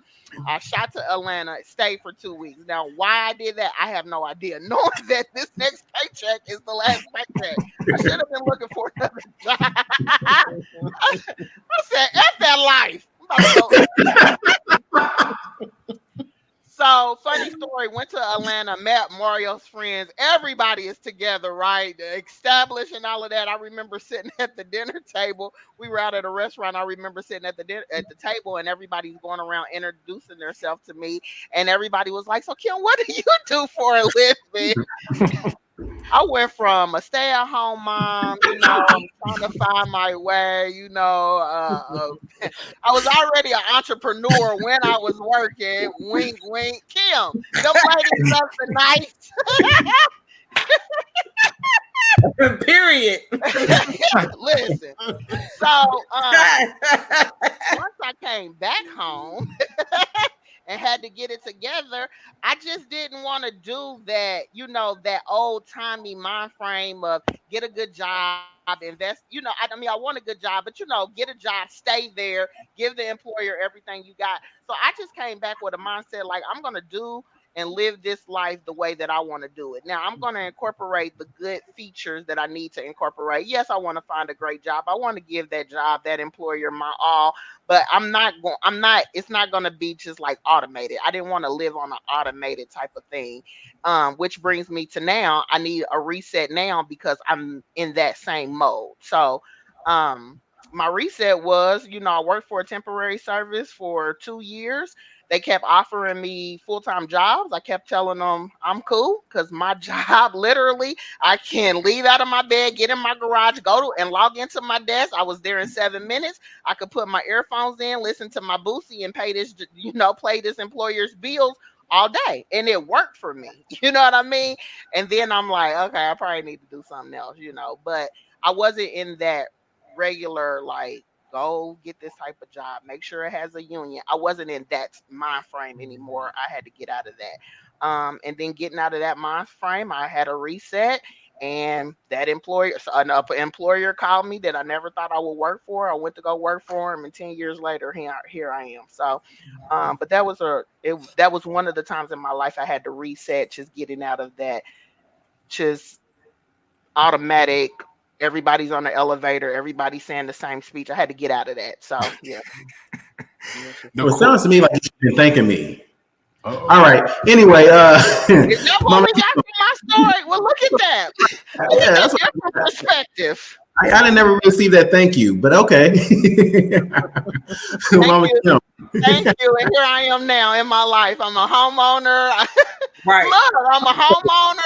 I shot to Atlanta, stayed for 2 weeks. Now, why I did that, I have no idea. Knowing that this next paycheck is the last paycheck, I should have been looking for another job. I said, F that life. So, funny story, went to Atlanta, met Mario's friends. Everybody is together, right? Established and all of that. I remember sitting at the dinner table. We were out at a restaurant. I remember sitting at the table and everybody's going around introducing themselves to me. And everybody was like, so Kim, what do you do for a living? I went from a stay-at-home mom, I'm trying to find my way, I was already an entrepreneur when I was working. Wink, wink. Kim, them ladies love the night. Period. Listen. So once I came back home and had to get it together, I just didn't want to do that, that old-timey mind frame of get a good job, invest, I want a good job, but get a job, stay there, give the employer everything you got. So I just came back with a mindset like I'm going to do and live this life the way that I want to do it. Now I'm going to incorporate the good features that I need to incorporate. Yes, I want to find a great job. I want to give that job, that employer my all, but it's not going to be just like automated. I didn't want to live on an automated type of thing. Which brings me to now, I need a reset now because I'm in that same mode. So, my reset was, I worked for a temporary service for 2 years. They kept offering me full-time jobs. I kept telling them I'm cool because my job, literally, I can leave out of my bed, get in my garage, and log into my desk. I was there in 7 minutes. I could put my earphones in, listen to my Boosie, and pay this, play this employer's bills all day. And it worked for me. You know what I mean? And then I'm like, okay, I probably need to do something else, but I wasn't in that regular, like, go get this type of job, make sure it has a union. I wasn't in that mind frame anymore. I had to get out of that. And then getting out of that mind frame, I had a reset, and that employer called me that I never thought I would work for. I went to go work for him, and 10 years later, here I am. So, but that was one of the times in my life I had to reset, just getting out of that, just automatic. Everybody's on the elevator. Everybody's saying the same speech. I had to get out of that. So, yeah. Well, it sounds to me like you should be thanking me. Uh-oh. All right. Anyway, if y'all want me back to my story, well, look at that. Yeah, that's different perspective. I didn't never receive that thank you, but okay. Thank you. And here I am now in my life. I'm a homeowner. Right. Look, I'm a homeowner.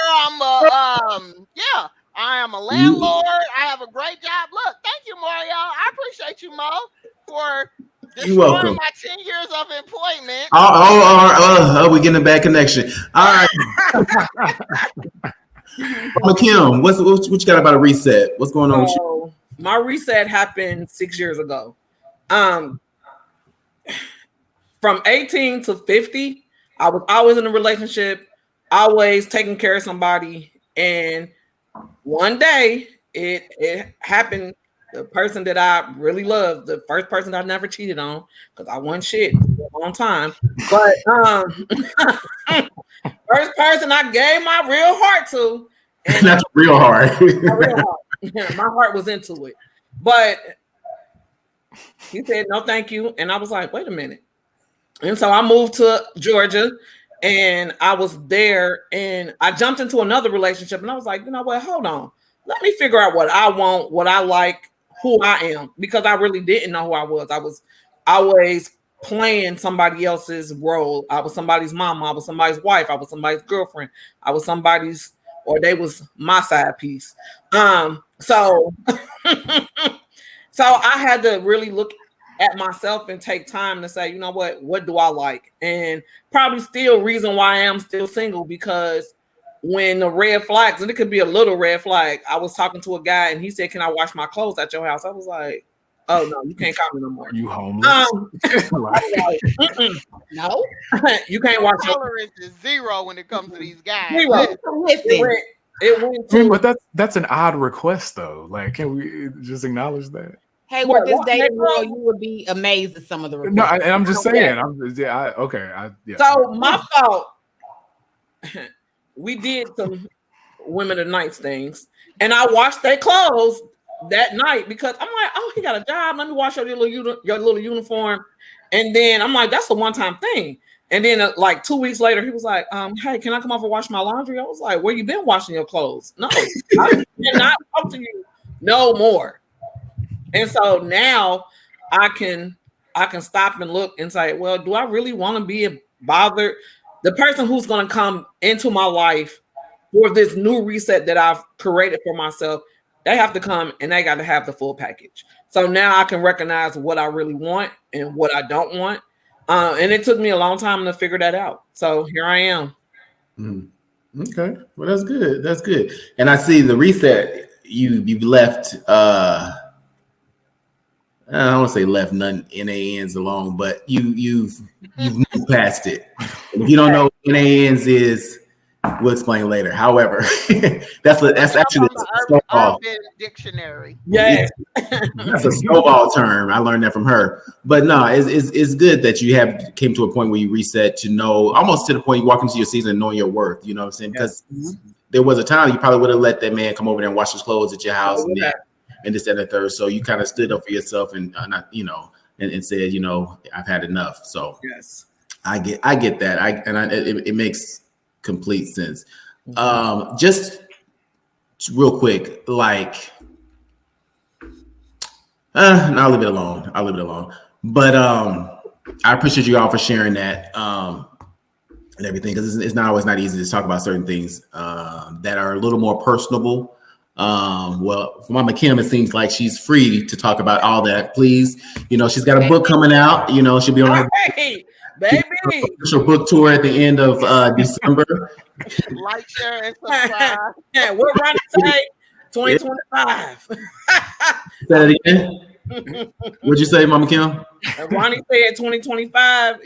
I am a landlord. I have a great job. Look, thank you, Mario. I appreciate you, Mo, for destroying my 10 years of employment. We're getting a bad connection. All right. Kim, what you got about a reset? What's going on with you? My reset happened 6 years ago. From 18 to 50, I was always in a relationship, always taking care of somebody, and one day it happened. The person that I really loved, the first person I never cheated on, because I wasn't shit for a long time. But first person I gave my real heart to. And that's real hard. My heart was into it. But he said, no, thank you. And I was like, wait a minute. And so I moved to Georgia. And I was there, and I jumped into another relationship, and I was like, you know what? Hold on. Let me figure out what I want, what I like, who I am, because I really didn't know who I was. I was always playing somebody else's role. I was somebody's mama. I was somebody's wife. I was somebody's girlfriend. I was somebody's, or they was my side piece. So I had to really look at myself and take time to say, you know what do I like? And probably still reason why I am still single, because when the red flags, and it could be a little red flag, I was talking to a guy and he said, can I wash my clothes at your house? I was like, oh no, you can't call me no more. You homeless? No, you can't wash your tolerance is zero when it comes to these guys. It went to, but that's an odd request though. Like, can we just acknowledge that? Hey, with this dating world, you would be amazed at some of the requests. No, I'm just saying. So my fault. We did some women of nights things, and I washed their clothes that night because I'm like, oh, he got a job. Let me wash your little uniform, and then I'm like, that's a one-time thing. And then like 2 weeks later, he was like, hey, can I come over and wash my laundry? I was like, where you been washing your clothes? No, I did not talk to you no more. And so now I can stop and look and say, well, do I really want to be bothered? The person who's going to come into my life for this new reset that I've created for myself, they have to come and they got to have the full package. So now I can recognize what I really want and what I don't want. And it took me a long time to figure that out. So here I am. Okay. Well, that's good. That's good. And I see the reset you've left. I don't want to say left none NANs alone, but you've moved past it. If you don't know what NANs is, we'll explain later. However, that's actually a Stovall dictionary. Yeah, that's a Stovall term. I learned that from her. But no, it's good that you came to a point where you reset to know, almost to the point you walk into your season and knowing your worth. You know what I'm saying? Because there was a time you probably would have let that man come over there and wash his clothes at your house and this and the third. So you kind of stood up for yourself and and said, I've had enough. So yes, I get that. It makes complete sense. Just real quick, like, I'll leave it alone. But I appreciate you all for sharing that and everything, because it's not always not easy to talk about certain things that are a little more personable. Well, for Mama Kim, it seems like she's free to talk about all that. Please, she's got a book coming out. She'll be on her official book tour at the end of December. Like, share, and subscribe. Yeah, what Ronnie say? 2025. Say that again. What'd you say, Mama Kim? Ronnie said 2025.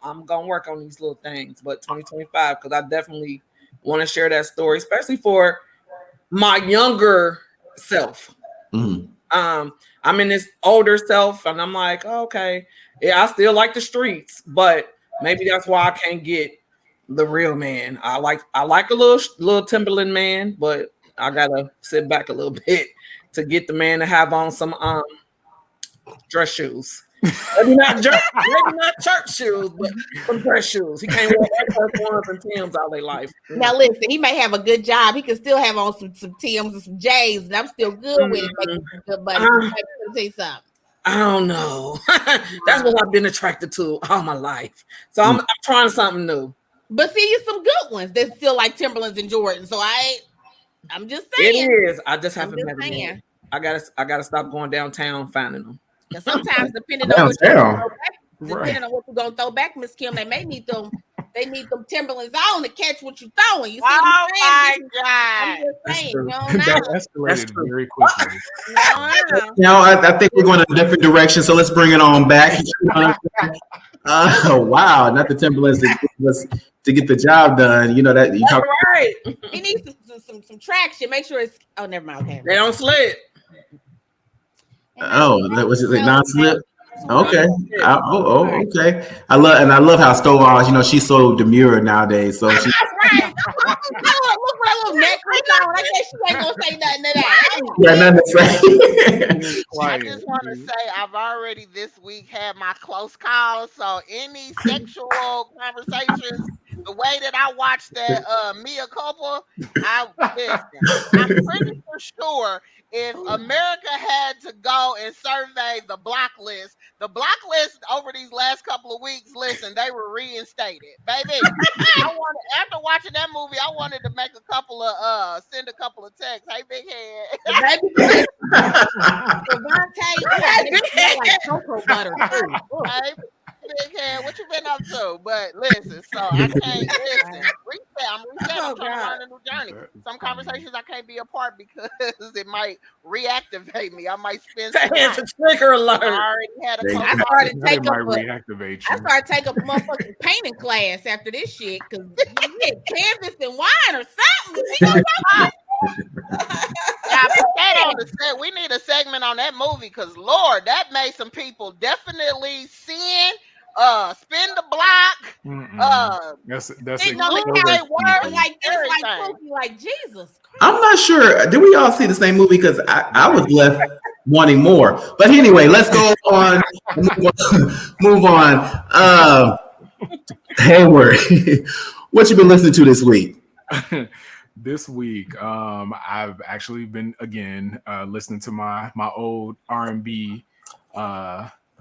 I'm gonna work on these little things, but 2025, because I definitely want to share that story, especially for my younger self. Mm-hmm. I'm in this older self, and I'm like, okay, yeah, I still like the streets, but maybe that's why I can't get the real man. I like a little Timberland man, but I gotta sit back a little bit to get the man to have on some dress shoes. Maybe not church shoes, but some dress shoes. He can't wear Air Force and Timbs all their life. Now listen, he may have a good job. He can still have on some Timbs and some J's, and I'm still good with it. Making some good money. Let me tell you something. I don't know. That's what I've been attracted to all my life. So I'm trying something new. But see, you some good ones that still like Timberlands and Jordans. So I'm just saying. It is. I just haven't met them. I gotta stop going downtown finding them. Because sometimes depending on what you're gonna throw back, Miss Kim, they may need them. They need them Timberlands on to catch what you're throwing. You see what I'm saying? God. I'm just saying, That escalated very quickly. I think we're going in a different direction, so let's bring it on back. Wow, not the Timberlands to get the job done. That you talk right. He needs some traction. Make sure it's. Oh, never mind. Okay. They don't slip. That was it, non-slip. Okay. Okay. I love how Stovall, she's so demure nowadays. So she. Right. Look at that little necklace on. I guess she ain't gonna say nothing to that. Yeah, nothing to say. I just want to say I've already this week had my close call. So any sexual conversations, the way that I watched that Mia couple, I'm pretty sure if America had to go and survey the block list over these last couple of weeks, listen, they were reinstated, baby. After watching that movie, I wanted to make send a couple of texts. Hey, big head. Like cocoa butter too. Hey, big head, what you been up to? But listen, so I can't listen. I'm trying to learn a new journey. Some conversations I can't be a part because it might reactivate me. I might spend some time. It's a trigger alert. I already had a I started taking a motherfucking painting class after this shit because you get canvas and wine or something. Put that on the set. We need a segment on that movie because Lord, that made some people definitely sin. Spin the block. That's like Jesus Christ. I'm not sure. Did we all see the same movie? Because I was left wanting more. But anyway, let's go on. Move on. Hayward, what you been listening to this week? This week, I've actually been again listening to my old R&B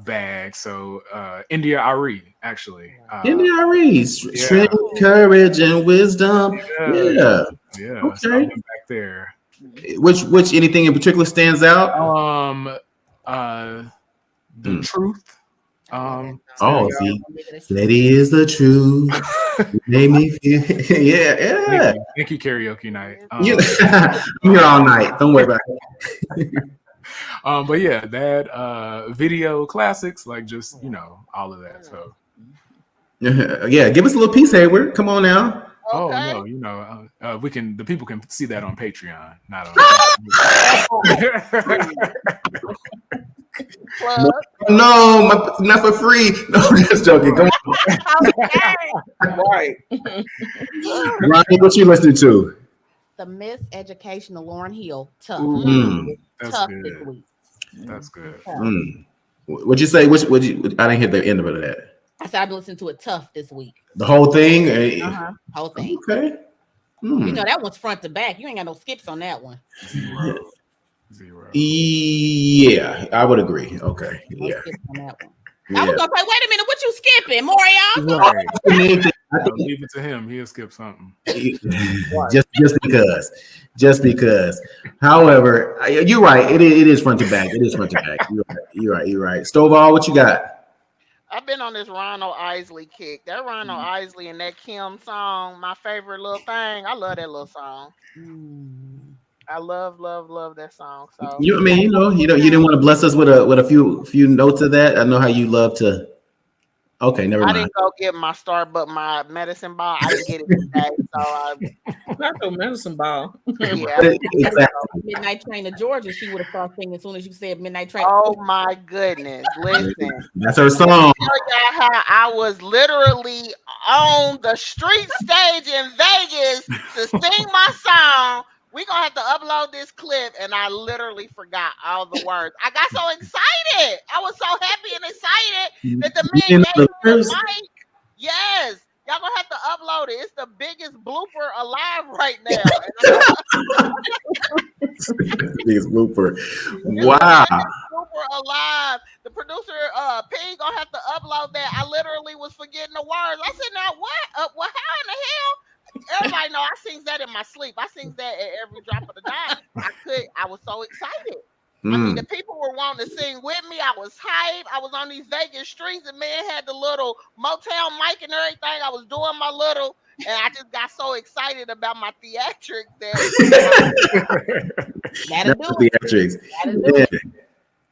bag. So India.Arie, actually. India.Arie, strength, courage, and wisdom. Yeah. Okay. So I went back there. Which anything in particular stands out? The truth. See, steady is the truth. Made me feel. Yeah. Thank you, karaoke night. I'm here all night. Don't worry about it. But yeah, that video classics, like just all of that. So yeah, give us a little piece, Hayward. Come on now. Okay. Oh no, the people can see that on Patreon, not on. No, not for free. No, just joking. Come on. Right. Ronnie, what you listening to? The Miseducation of Lauryn Hill. Tough. That's tough good. this week. That's good. What'd you say? I didn't hear the end of that. I said I've been listening to it tough this week. The whole thing? Whole thing. Okay. That one's front to back. You ain't got no skips on that one. Zero. Yeah, I would agree. Okay. No Yeah. skips on that one. I was gonna say, wait a minute, what you skipping, Mario? Right. Leave it to him. He'll skip something. Just because. However, you're right. It is front to back. It is front to back. You're right. Stovall, what you got? I've been on this Ronald Isley kick. That Ronald Isley and that Kim song, my favorite little thing. I love that little song. I love that song. So you didn't want to bless us with a few notes of that. I know how you love to. Okay, never mind. I didn't go get my my medicine ball. I didn't get it today, so not the medicine ball. Yeah, exactly. Midnight Train to Georgia. She would have started singing as soon as you said Midnight Train. Oh my goodness! Listen, that's her song. Tell y'all how I was literally on the street stage in Vegas to sing my song. We're going to have to upload this clip, and I literally forgot all the words. I got so excited. I was so happy and excited that the man gave me the mic. Yes. Y'all going to have to upload it. It's the biggest blooper alive right now. Biggest blooper. Wow. Blooper alive. The producer, P, going to have to upload that. I literally was forgetting the words. I said, now what? Well, how in the hell? Everybody know I sings that in my sleep. I sings that at every drop of the dime. I was so excited. I mean, the people were wanting to sing with me. I was hyped. I was on these Vegas streets, and man had the little Motown mic and everything. I was doing my little, and I just got so excited about my theatrics That'll do it.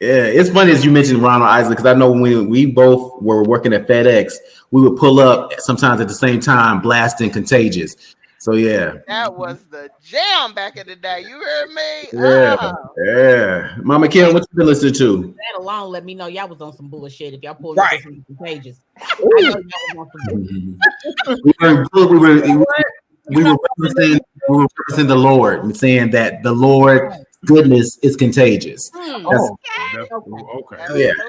Yeah, it's funny as you mentioned Ronald Isley, because I know when we both were working at FedEx, we would pull up sometimes at the same time, blasting Contagious. So yeah, that was the jam back in the day. You heard me? Yeah. Mama Kim, what you been listening to? That alone let me know y'all was on some bullshit. If y'all pulled up some Contagious, I know y'all was on some bullshit. We were representing the Lord and saying that the Lord goodness is contagious. Okay.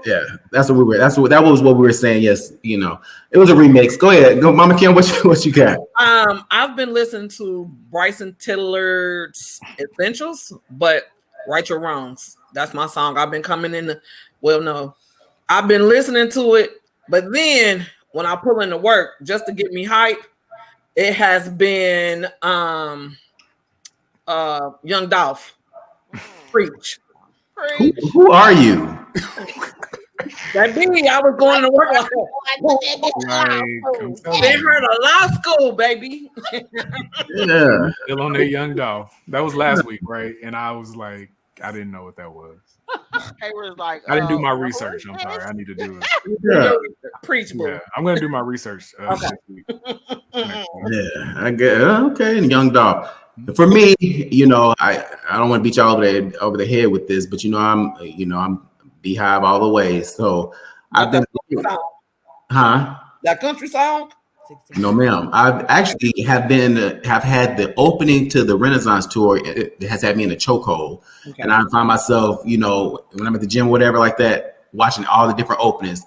Yeah. That's what we were. That was what we were saying. Yes, it was a remix. Go ahead, go, Mama Kim. What you got? I've been listening to Bryson Tiller's Essentials, but Right Your Wrongs. That's my song. I've been coming in. I've been listening to it, but then when I pull into work just to get me hyped, it has been Young Dolph. Preach. Who are you? That baby, I was going to work like they heard a law school, baby. Yeah. Still on that Young Dolph. That was last week, right? And I was like, I didn't know what that was. Hayward's like, I didn't do my research. I'm sorry. I need to do it. Yeah. Preach, boy. Yeah, I'm going to do my research. Okay. Yeah, I get okay. And Young Dolph. For me, I don't want to beat y'all over the head with this, but I'm Beehive all the way. So I've been, that country song. No, ma'am. I've actually have had the opening to the Renaissance tour. It has had me in a chokehold, and I find myself, when I'm at the gym, whatever like that, watching all the different openings.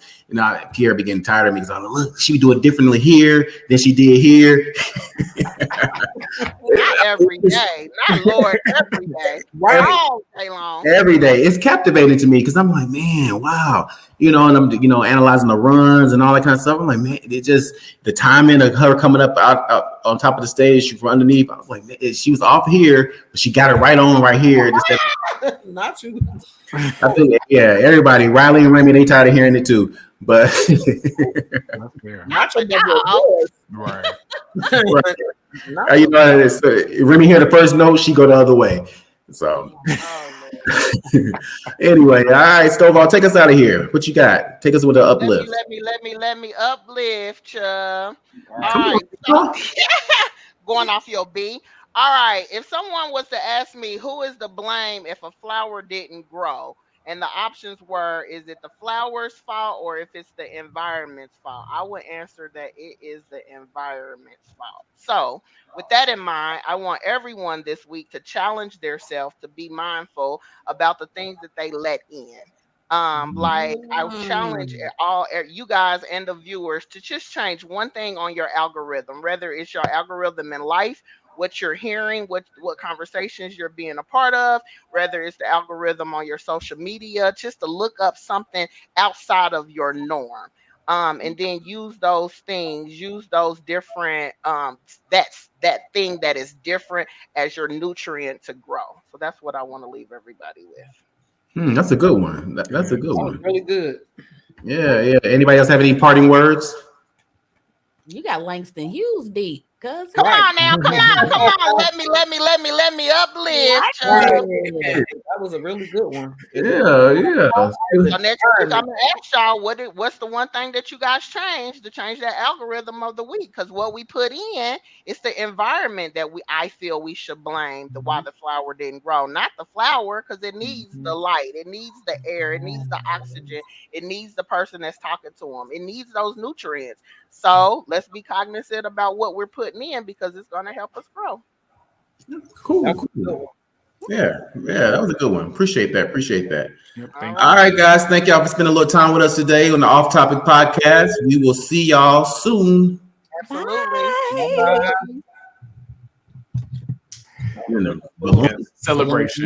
Pierre be getting tired of me because I'm like, look, she do it differently here than she did here. Not every day, not Lord, every day, all day long. Every day, it's captivating to me because I'm like, man, wow, and I'm analyzing the runs and all that kind of stuff. I'm like, man, it just the timing of her coming up out on top of the stage from underneath. I was like, man, she was off here, but she got it right on right here. Not you. I think, everybody, Riley and Remy, they tired of hearing it too. But not your right. Remy hear the first note, she go the other way. So anyway, all right, Stovall, take us out of here. What you got? Take us with an uplift. Let me uplift you. All right. So, going off your B. All right. If someone was to ask me who is to blame if a flower didn't grow, and the options were, is it the flower's fault or if it's the environment's fault? I would answer that it is the environment's fault. So with that in mind, I want everyone this week to challenge themselves to be mindful about the things that they let in. I challenge all you guys and the viewers to just change one thing on your algorithm, whether it's your algorithm in life, what you're hearing, what conversations you're being a part of, whether it's the algorithm on your social media, just to look up something outside of your norm. And then use those things, use those different that thing that is different as your nutrient to grow. So that's what I want to leave everybody with. That's a good one. That's a good one. Really good. Yeah. Anybody else have any parting words? You got Langston Hughes deep. Come on now, come on. Let me uplift. That was a really good one. Yeah. So next week, I'm gonna ask y'all what's the one thing that you guys changed to change that algorithm of the week? Because what we put in is the environment that I feel we should blame why the flower didn't grow, not the flower, because it needs the light, it needs the air, it needs the oxygen, it needs the person that's talking to them, it needs those nutrients. So let's be cognizant about what we're putting in, because it's going to help us grow. Cool. Yeah, that was a good one. Appreciate that. Yep, All right, guys. Thank y'all for spending a little time with us today on the Off Topic Podcast. We will see y'all soon. Absolutely. Bye. Celebration.